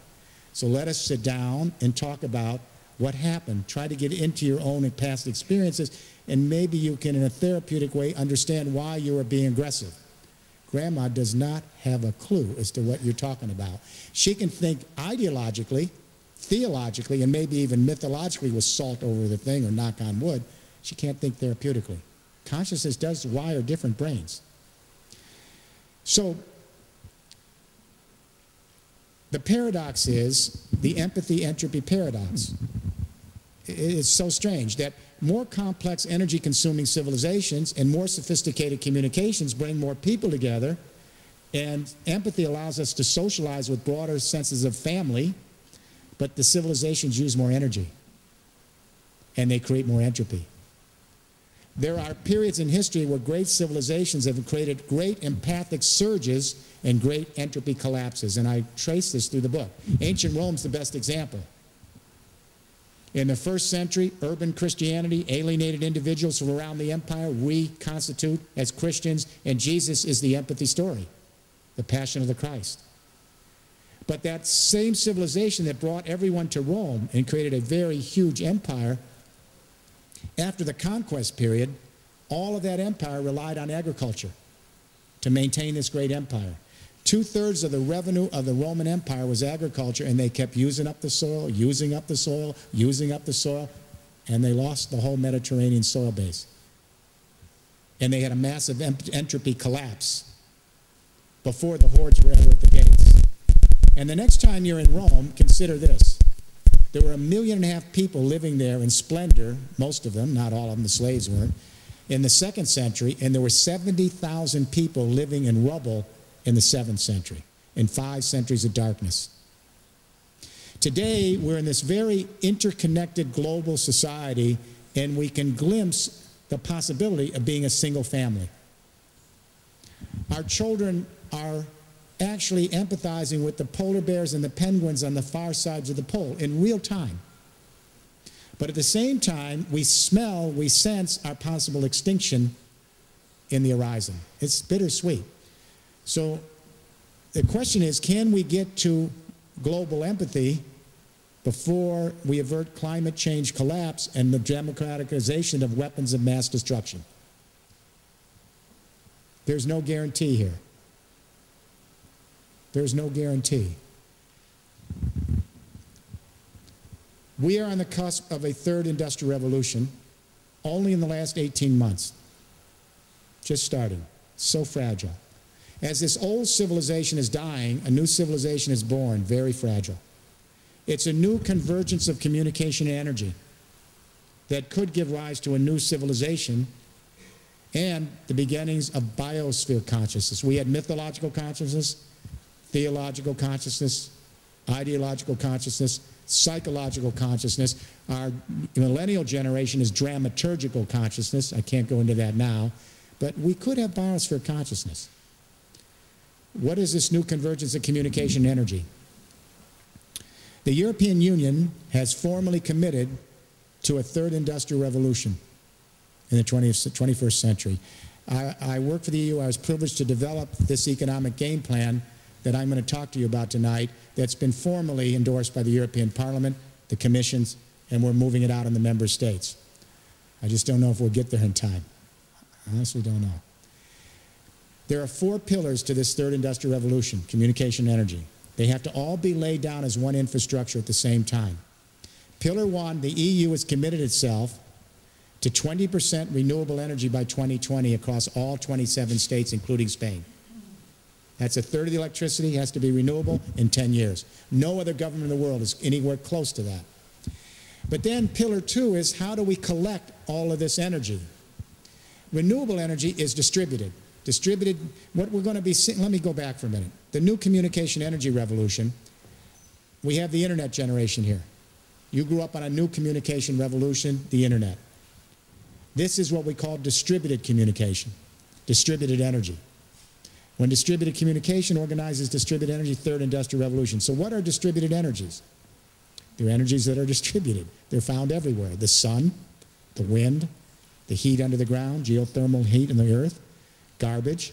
So let us sit down and talk about what happened. Try to get into your own past experiences, and maybe you can, in a therapeutic way, understand why you are being aggressive. Grandma does not have a clue as to what you're talking about. She can think ideologically, theologically, and maybe even mythologically with salt over the thing or knock on wood. She can't think therapeutically. Consciousness does wire different brains. So the paradox is the empathy-entropy paradox. It's so strange that more complex energy-consuming civilizations and more sophisticated communications bring more people together, and empathy allows us to socialize with broader senses of family, but the civilizations use more energy, and they create more entropy. There are periods in history where great civilizations have created great empathic surges and great entropy collapses, and I trace this through the book. Ancient Rome's the best example. In the first century, urban Christianity alienated individuals from around the empire. We constitute as Christians, and Jesus is the empathy story, the Passion of the Christ. But that same civilization that brought everyone to Rome and created a very huge empire, after the conquest period, all of that empire relied on agriculture to maintain this great empire. 2/3 of the revenue of the Roman Empire was agriculture, and they kept using up the soil, using up the soil, using up the soil, and they lost the whole Mediterranean soil base. And they had a massive entropy collapse before the hordes were ever at the gates. And the next time you're in Rome, consider this. There were 1.5 million people living there in splendor, most of them, not all of them, the slaves weren't, in the 2nd century, and there were 70,000 people living in rubble in the 7th century, in 5 centuries of darkness. Today, we're in this very interconnected global society, and we can glimpse the possibility of being a single family. Our children are actually empathizing with the polar bears and the penguins on the far sides of the pole in real time. But at the same time, we smell, we sense our possible extinction in the horizon. It's bittersweet. So the question is, can we get to global empathy before we avert climate change collapse and the democratization of weapons of mass destruction? There's no guarantee here. There's no guarantee. We are on the cusp of a 3rd industrial revolution only in the last 18 months. Just starting. So fragile. As this old civilization is dying, a new civilization is born, very fragile. It's a new convergence of communication and energy that could give rise to a new civilization and the beginnings of biosphere consciousness. We had mythological consciousness, theological consciousness, ideological consciousness, psychological consciousness. Our millennial generation is dramaturgical consciousness. I can't go into that now. but we could have biosphere consciousness. What is this new convergence of communication and energy? The European Union has formally committed to a third industrial revolution in the 21st century. I work for the EU. I was privileged to develop this economic game plan that I'm going to talk to you about tonight that's been formally endorsed by the European Parliament, the Commissions, and we're moving it out in the member states. I just don't know if we'll get there in time. I honestly don't know. There are 4 pillars to this third industrial revolution: communication and energy. They have to all be laid down as one infrastructure at the same time. Pillar 1, the EU has committed itself to 20% renewable energy by 2020 across all 27 states, including Spain. That's a third of the electricity has to be renewable in 10 years. No other government in the world is anywhere close to that. But then pillar 2 is, how do we collect all of this energy? Renewable energy is distributed. What we're going to be seeing, let me go back for a minute. The new communication energy revolution, we have the internet generation here. You grew up on a new communication revolution, the internet. This is what we call distributed communication, distributed energy. When distributed communication organizes distributed energy, third industrial revolution. So what are distributed energies? They're energies that are distributed. They're found everywhere. The sun, the wind, the heat under the ground, geothermal heat in the earth, garbage,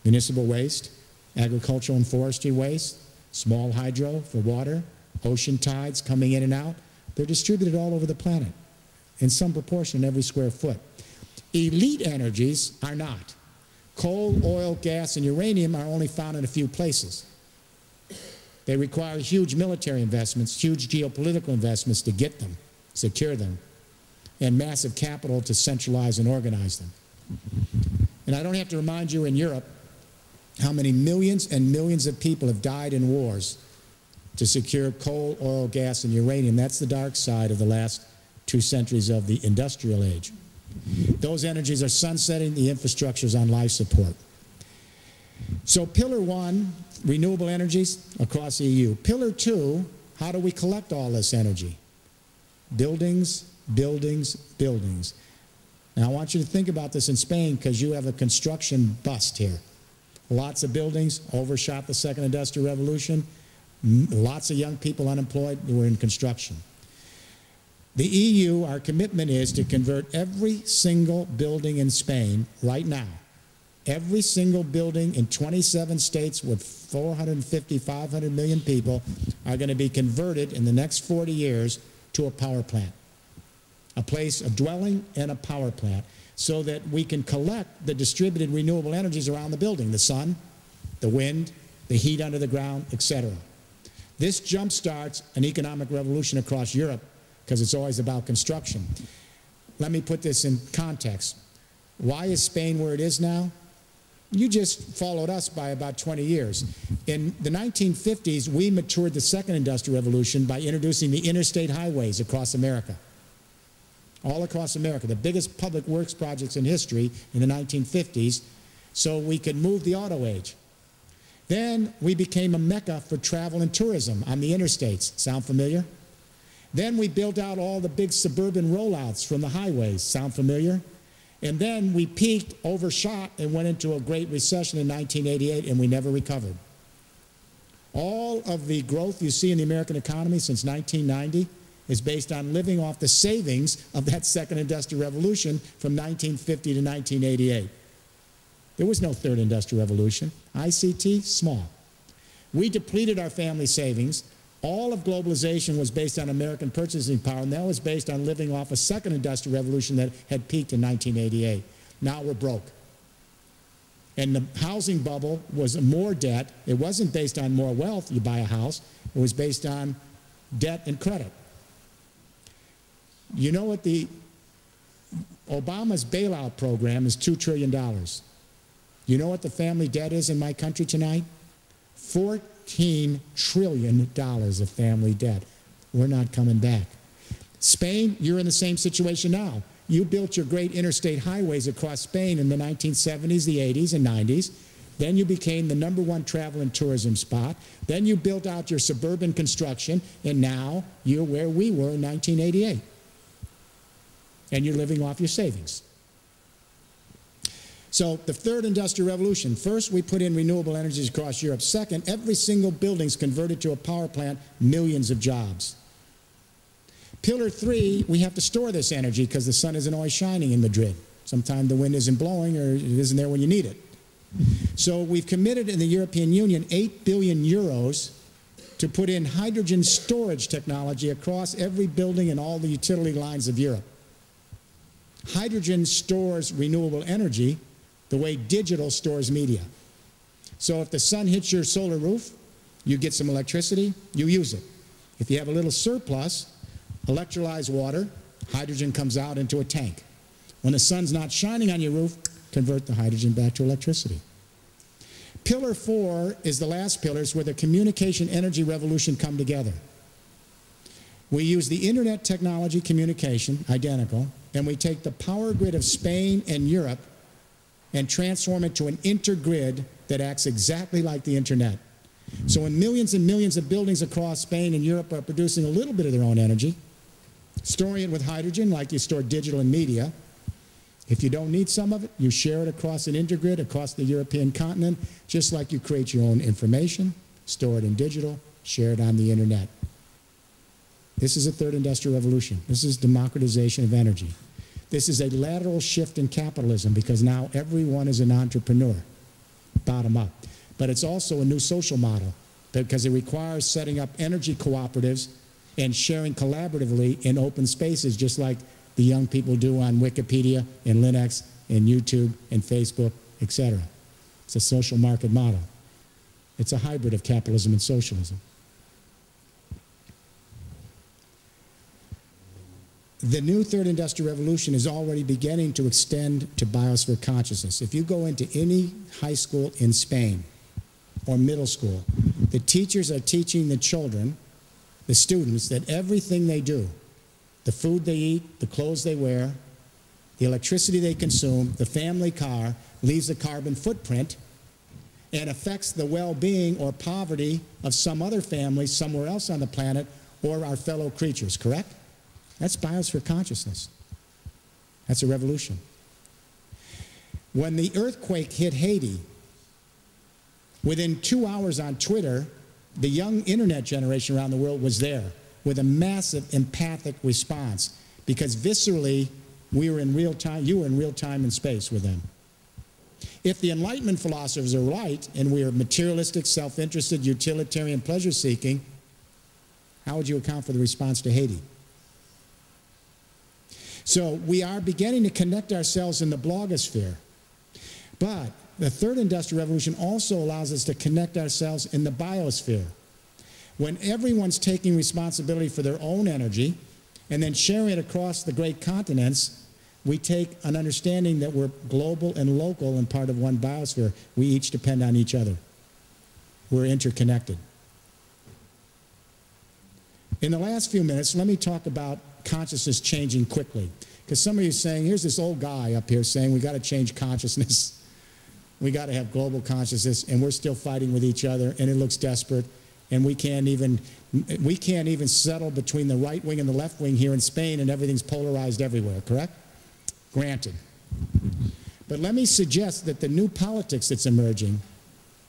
municipal waste, agricultural and forestry waste, small hydro for water, ocean tides coming in and out. They're distributed all over the planet in some proportion in every square foot. Elite energies are not. Coal, oil, gas, and uranium are only found in a few places. They require huge military investments, huge geopolitical investments to get them, secure them, and massive capital to centralize and organize them. And I don't have to remind you in Europe how many millions and millions of people have died in wars to secure coal, oil, gas, and uranium. That's the dark side of the last 2 centuries of the industrial age. Those energies are sunsetting, the infrastructure is on life support. So pillar 1, renewable energies across the EU. Pillar 2, how do we collect all this energy? Buildings, buildings, buildings. Now I want you to think about this in Spain, because you have a construction bust here. Lots of buildings, overshot the second industrial revolution, lots of young people unemployed who were in construction. The EU, our commitment is to convert every single building in Spain right now. Every single building in 27 states with 450, 500 million people are going to be converted in the next 40 years to a power plant. A place, a dwelling and a power plant, so that we can collect the distributed renewable energies around the building, the sun, the wind, the heat under the ground, etc. This jumpstarts an economic revolution across Europe, because it's always about construction. Let me put this in context. Why is Spain where it is now? You just followed us by about 20 years. In the 1950s, we matured the second industrial revolution by introducing the interstate highways across America. All across America, the biggest public works projects in history in the 1950s, so we could move the auto age. Then we became a mecca for travel and tourism on the interstates. Sound familiar? Then we built out all the big suburban rollouts from the highways. Sound familiar? And then we peaked, overshot, and went into a great recession in 1988, and we never recovered. All of the growth you see in the American economy since 1990 is based on living off the savings of that second industrial revolution from 1950 to 1988. There was no third industrial revolution. ICT, small. We depleted our family savings. All of globalization was based on American purchasing power, and that was based on living off a second industrial revolution that had peaked in 1988. Now we're broke. And the housing bubble was more debt. It wasn't based on more wealth, you buy a house. It was based on debt and credit. You know what Obama's bailout program is $2 trillion. You know what the family debt is in my country tonight? $14 trillion of family debt. We're not coming back. Spain, you're in the same situation now. You built your great interstate highways across Spain in the 1970s, the 80s, and 90s. Then you became the #1 travel and tourism spot. Then you built out your suburban construction, and now you're where we were in 1988. And you're living off your savings. So the third industrial revolution, first we put in renewable energies across Europe. Second, every single building's converted to a power plant, millions of jobs. Pillar 3, we have to store this energy because the sun isn't always shining in Madrid. Sometimes the wind isn't blowing or it isn't there when you need it. So we've committed in the European Union 8 billion euros to put in hydrogen storage technology across every building and all the utility lines of Europe. Hydrogen stores renewable energy the way digital stores media. So if the sun hits your solar roof, you get some electricity, you use it. If you have a little surplus, electrolyzed water, hydrogen comes out into a tank. When the sun's not shining on your roof, convert the hydrogen back to electricity. Pillar 4 is the last pillar. It's where the communication energy revolution come together. We use the internet technology communication, identical, and we take the power grid of Spain and Europe and transform it to an intergrid that acts exactly like the internet. So when millions and millions of buildings across Spain and Europe are producing a little bit of their own energy, storing it with hydrogen like you store digital and media, if you don't need some of it, you share it across an intergrid across the European continent, just like you create your own information, store it in digital, share it on the internet. This is a third industrial revolution. This is democratization of energy. This is a lateral shift in capitalism because now everyone is an entrepreneur, bottom up. But it's also a new social model because it requires setting up energy cooperatives and sharing collaboratively in open spaces, just like the young people do on Wikipedia and Linux and YouTube and Facebook, etc. It's a social market model. It's a hybrid of capitalism and socialism. The new third industrial revolution is already beginning to extend to biosphere consciousness. If you go into any high school in Spain or middle school, the teachers are teaching the children, the students, that everything they do, the food they eat, the clothes they wear, the electricity they consume, the family car, leaves a carbon footprint and affects the well-being or poverty of some other family somewhere else on the planet or our fellow creatures, correct? That's biosphere consciousness. That's a revolution. When the earthquake hit Haiti, within 2 hours on Twitter, the young internet generation around the world was there with a massive empathic response because viscerally we were in real time, you were in real time and space with them. If the Enlightenment philosophers are right and we are materialistic, self-interested, utilitarian, pleasure-seeking, how would you account for the response to Haiti? So we are beginning to connect ourselves in the blogosphere. But the third industrial revolution also allows us to connect ourselves in the biosphere. When everyone's taking responsibility for their own energy and then sharing it across the great continents, we take an understanding that we're global and local and part of one biosphere. We each depend on each other. We're interconnected. In the last few minutes, let me talk about consciousness changing quickly. Because some of you are saying, here's this old guy up here saying we got to change consciousness. We got to have global consciousness, and we're still fighting with each other, and it looks desperate. And we can't even settle between the right wing and the left wing here in Spain, and everything's polarized everywhere, correct? Granted. But let me suggest that the new politics that's emerging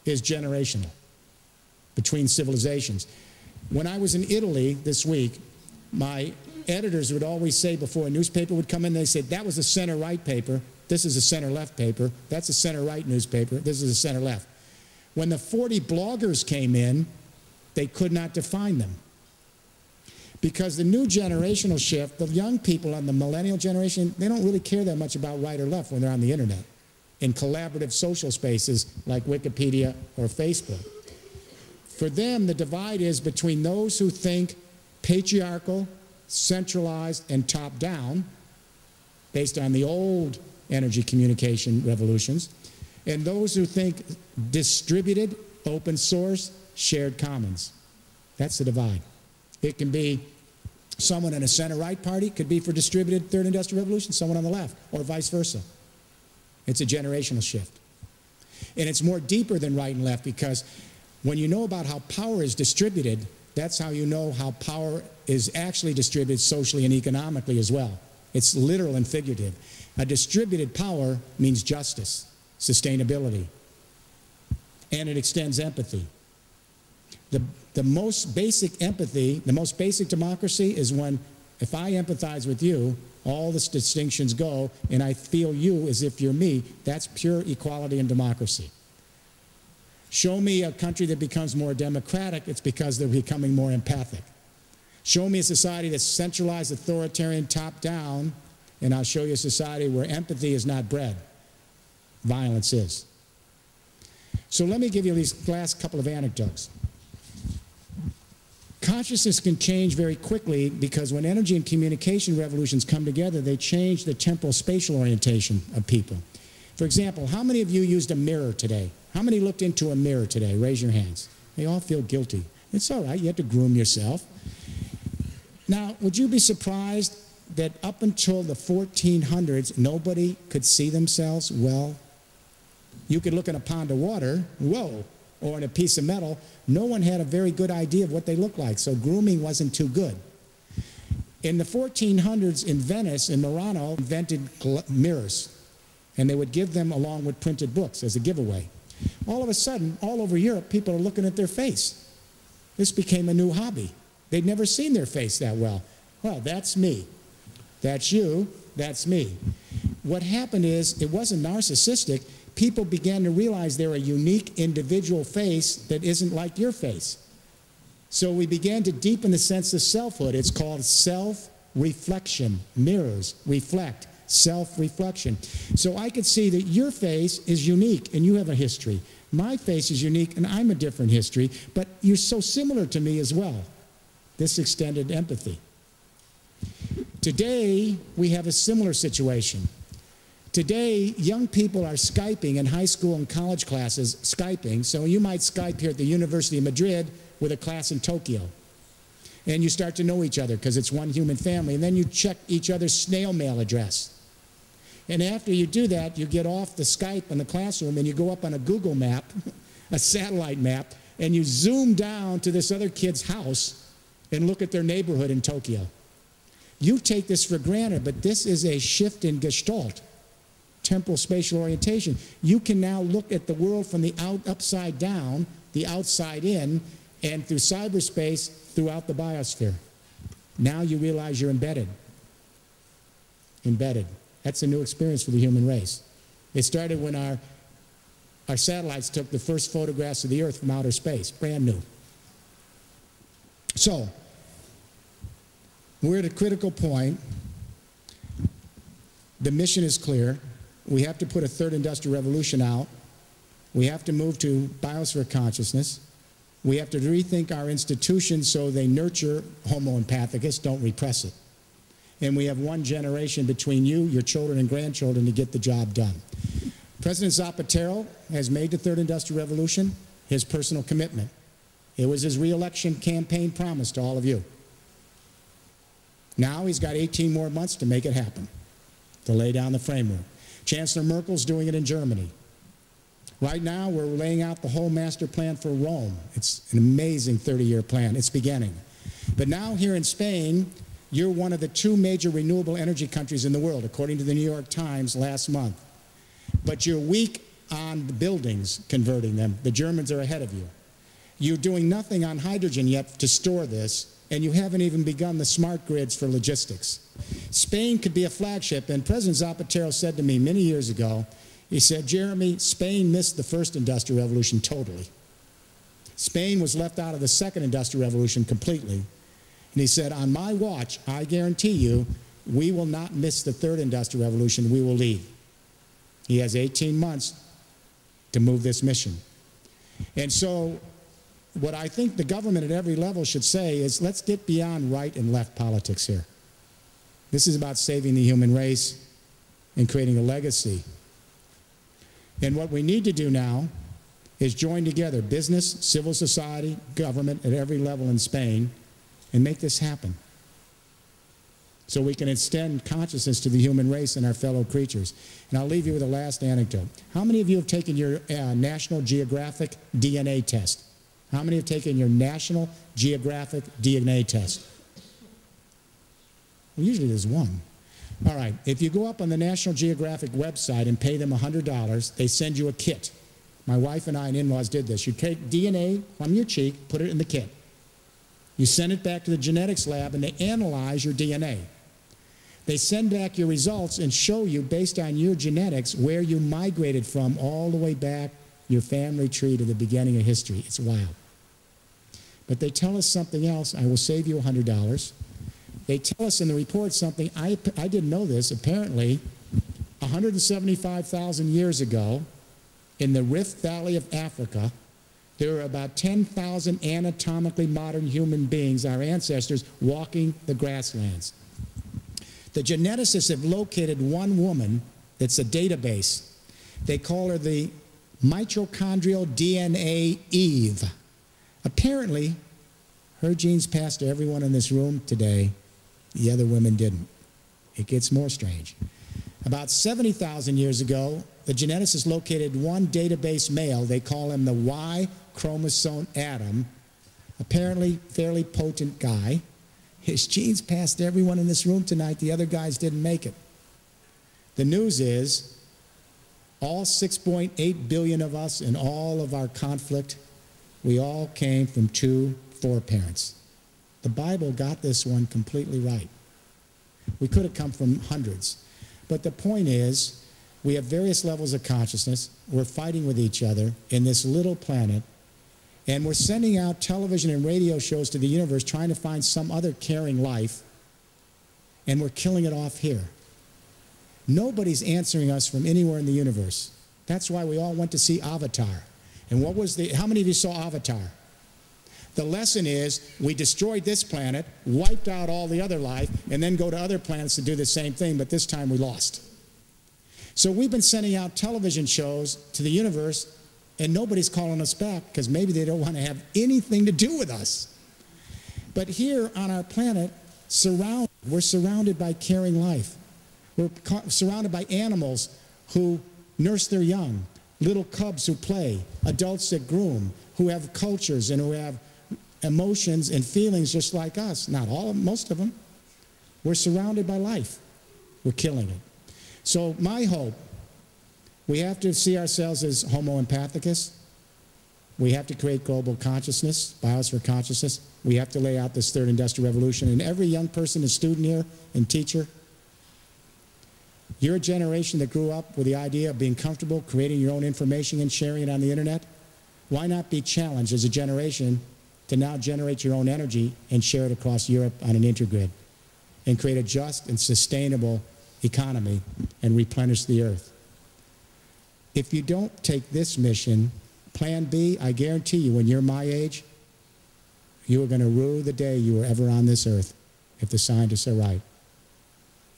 is generational between civilizations. When I was in Italy this week, my editors would always say before a newspaper would come in, they said, that was a center-right paper, this is a center-left paper, that's a center-right newspaper, this is a center-left. When the 40 bloggers came in, they could not define them. Because the new generational shift, the young people on the millennial generation, they don't really care that much about right or left when they're on the internet in collaborative social spaces like Wikipedia or Facebook. For them, the divide is between those who think patriarchal, centralized, and top-down, based on the old energy communication revolutions, and those who think distributed, open source, shared commons. That's the divide. It can be someone in a center-right party, could be for distributed third industrial revolution, someone on the left, or vice versa. It's a generational shift. And it's more deeper than right and left because when you know about how power is distributed, that's how you know how power is actually distributed socially and economically as well. It's literal and figurative. A distributed power means justice. sustainability, and it extends empathy. The most basic empathy, the most basic democracy is when, if I empathize with you, all the distinctions go, and I feel you as if you're me. That's pure equality and democracy. Show me a country that becomes more democratic, it's because they're becoming more empathic. Show me a society that's centralized, authoritarian, top-down, and I'll show you a society where empathy is not bred. Violence is. So let me give you these last couple of anecdotes. Consciousness can change very quickly because when energy and communication revolutions come together, they change the temporal spatial orientation of people. For example, how many of you used a mirror today? How many looked into a mirror today? Raise your hands. They all feel guilty. It's all right. You have to groom yourself. Now, would you be surprised that up until the 1400s, nobody could see themselves well? You could look in a pond of water, whoa, or in a piece of metal. No one had a very good idea of what they looked like, so grooming wasn't too good. In the 1400s in Venice, in Murano, invented mirrors, and they would give them along with printed books as a giveaway. All of a sudden, all over Europe, people are looking at their face. This became a new hobby. They'd never seen their face that well. Well, that's me. That's you. That's me. What happened is, it wasn't narcissistic. People began to realize they're a unique individual face that isn't like your face. So we began to deepen the sense of selfhood. It's called self-reflection. Mirrors reflect. Self-reflection. So I could see that your face is unique and you have a history. My face is unique and I'm a different history, but you're so similar to me as well. This extended empathy. Today, we have a similar situation. Today, young people are Skyping in high school and college classes, Skyping. So you might Skype here at the University of Madrid with a class in Tokyo. And you start to know each other because it's one human family. And then you check each other's snail mail address. And after you do that, you get off the Skype in the classroom and you go up on a Google map, a satellite map, and you zoom down to this other kid's house and look at their neighborhood in Tokyo. You take this for granted, but this is a shift in gestalt, temporal spatial orientation. You can now look at the world from the upside down, the outside in, and through cyberspace throughout the biosphere. Now you realize you're embedded. Embedded. That's a new experience for the human race. It started when our satellites took the first photographs of the Earth from outer space, brand new. So, we're at a critical point. The mission is clear. We have to put a third industrial revolution out. We have to move to biosphere consciousness. We have to rethink our institutions so they nurture Homo empathicus, don't repress it. And we have one generation between you, your children and grandchildren to get the job done. President Zapatero has made the third industrial revolution his personal commitment. It was his re-election campaign promise to all of you. Now he's got 18 more months to make it happen, to lay down the framework. Chancellor Merkel's doing it in Germany. Right now, we're laying out the whole master plan for Rome. It's an amazing 30-year plan. It's beginning. But now here in Spain, you're one of the 2 major renewable energy countries in the world, according to the New York Times last month. But you're weak on the buildings, converting them. The Germans are ahead of you. You're doing nothing on hydrogen yet to store this, and you haven't even begun the smart grids for logistics. Spain could be a flagship, and President Zapatero said to me many years ago, he said, Jeremy, Spain missed the first industrial revolution totally. Spain was left out of the second industrial revolution completely. And he said, on my watch, I guarantee you, we will not miss the third industrial revolution, we will lead. He has 18 months to move this mission. And so, what I think the government at every level should say is, let's get beyond right and left politics here. This is about saving the human race and creating a legacy. And what we need to do now is join together business, civil society, government at every level in Spain and make this happen. So we can extend consciousness to the human race and our fellow creatures. And I'll leave you with a last anecdote. How many of you have taken your National Geographic DNA test? How many have taken your National Geographic DNA test? Well, usually there's one. All right, if you go up on the National Geographic website and pay them $100, they send you a kit. My wife and I and in-laws did this. You take DNA from your cheek, put it in the kit. You send it back to the genetics lab and they analyze your DNA. They send back your results and show you, based on your genetics, where you migrated from all the way back, your family tree, to the beginning of history. It's wild. But they tell us something else. I will save you $100. They tell us in the report something, I didn't know this, apparently 175,000 years ago, in the Rift Valley of Africa, there were about 10,000 anatomically modern human beings, our ancestors, walking the grasslands. The geneticists have located one woman that's a database. They call her the mitochondrial DNA Eve. Apparently, her genes passed to everyone in this room today. The other women didn't. It gets more strange. About 70,000 years ago, the geneticists located one database male. They call him the Y chromosome Adam. Apparently, fairly potent guy. His genes passed to everyone in this room tonight. The other guys didn't make it. The news is, all 6.8 billion of us in all of our conflict, we all came from 2 foreparents. The Bible got this one completely right. We could have come from hundreds. But the point is, we have various levels of consciousness. We're fighting with each other in this little planet. And we're sending out television and radio shows to the universe trying to find some other caring life. And we're killing it off here. Nobody's answering us from anywhere in the universe. That's why we all went to see Avatar. And what was how many of you saw Avatar? The lesson is, we destroyed this planet, wiped out all the other life, and then go to other planets to do the same thing, but this time we lost. So we've been sending out television shows to the universe, and nobody's calling us back, because maybe they don't want to have anything to do with us. But here on our planet, we're surrounded by caring life. We're surrounded by animals who nurse their young, little cubs who play, adults that groom, who have cultures and who have emotions and feelings just like us. Not all of them, most of them. We're surrounded by life. We're killing it. So my hope, we have to see ourselves as homo empathicus. We have to create global consciousness, biosphere consciousness. We have to lay out this third industrial revolution. And every young person and student here and teacher, you're a generation that grew up with the idea of being comfortable creating your own information and sharing it on the internet. Why not be challenged as a generation to now generate your own energy and share it across Europe on an intergrid and create a just and sustainable economy and replenish the earth? If you don't take this mission, plan B, I guarantee you, when you're my age, you are going to rue the day you were ever on this earth, if the scientists are right.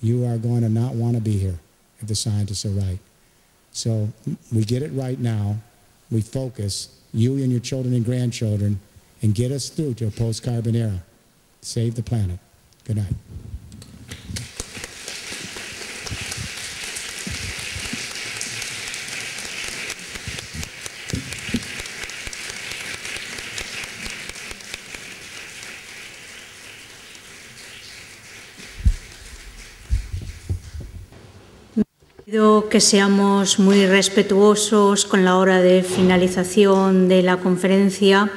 You are going to not want to be here if the scientists are right. So we get it right now. We focus, you and your children and grandchildren, and get us through to a post-carbon era. Save the planet. Good night. Pido que seamos muy respetuosos con la hora de finalización de la conferencia,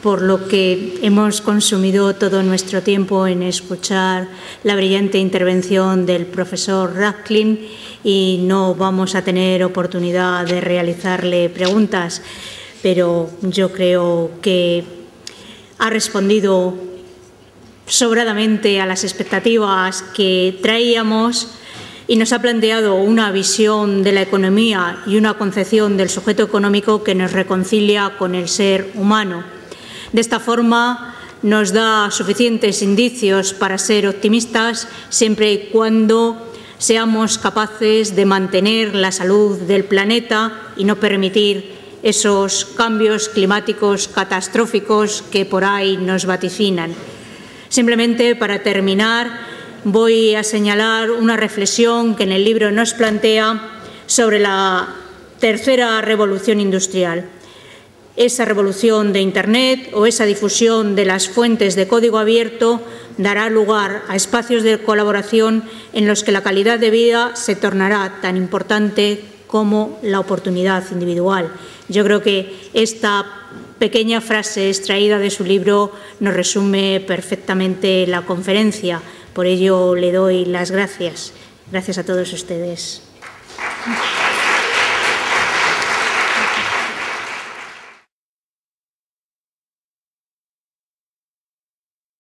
por lo que hemos consumido todo nuestro tiempo en escuchar la brillante intervención del profesor Rifkin y no vamos a tener oportunidad de realizarle preguntas, pero yo creo que ha respondido sobradamente a las expectativas que traíamos y nos ha planteado una visión de la economía y una concepción del sujeto económico que nos reconcilia con el ser humano. De esta forma, nos da suficientes indicios para ser optimistas siempre y cuando seamos capaces de mantener la salud del planeta y no permitir esos cambios climáticos catastróficos que por ahí nos vaticinan. Simplemente, para terminar, voy a señalar una reflexión que en el libro nos plantea sobre la tercera revolución industrial. esa revolución de Internet o esa difusión de las fuentes de código abierto dará lugar a espacios de colaboración en los que la calidad de vida se tornará tan importante como la oportunidad individual. Yo creo que esta pequeña frase extraída de su libro nos resume perfectamente la conferencia. Por ello le doy las gracias. Gracias a todos ustedes.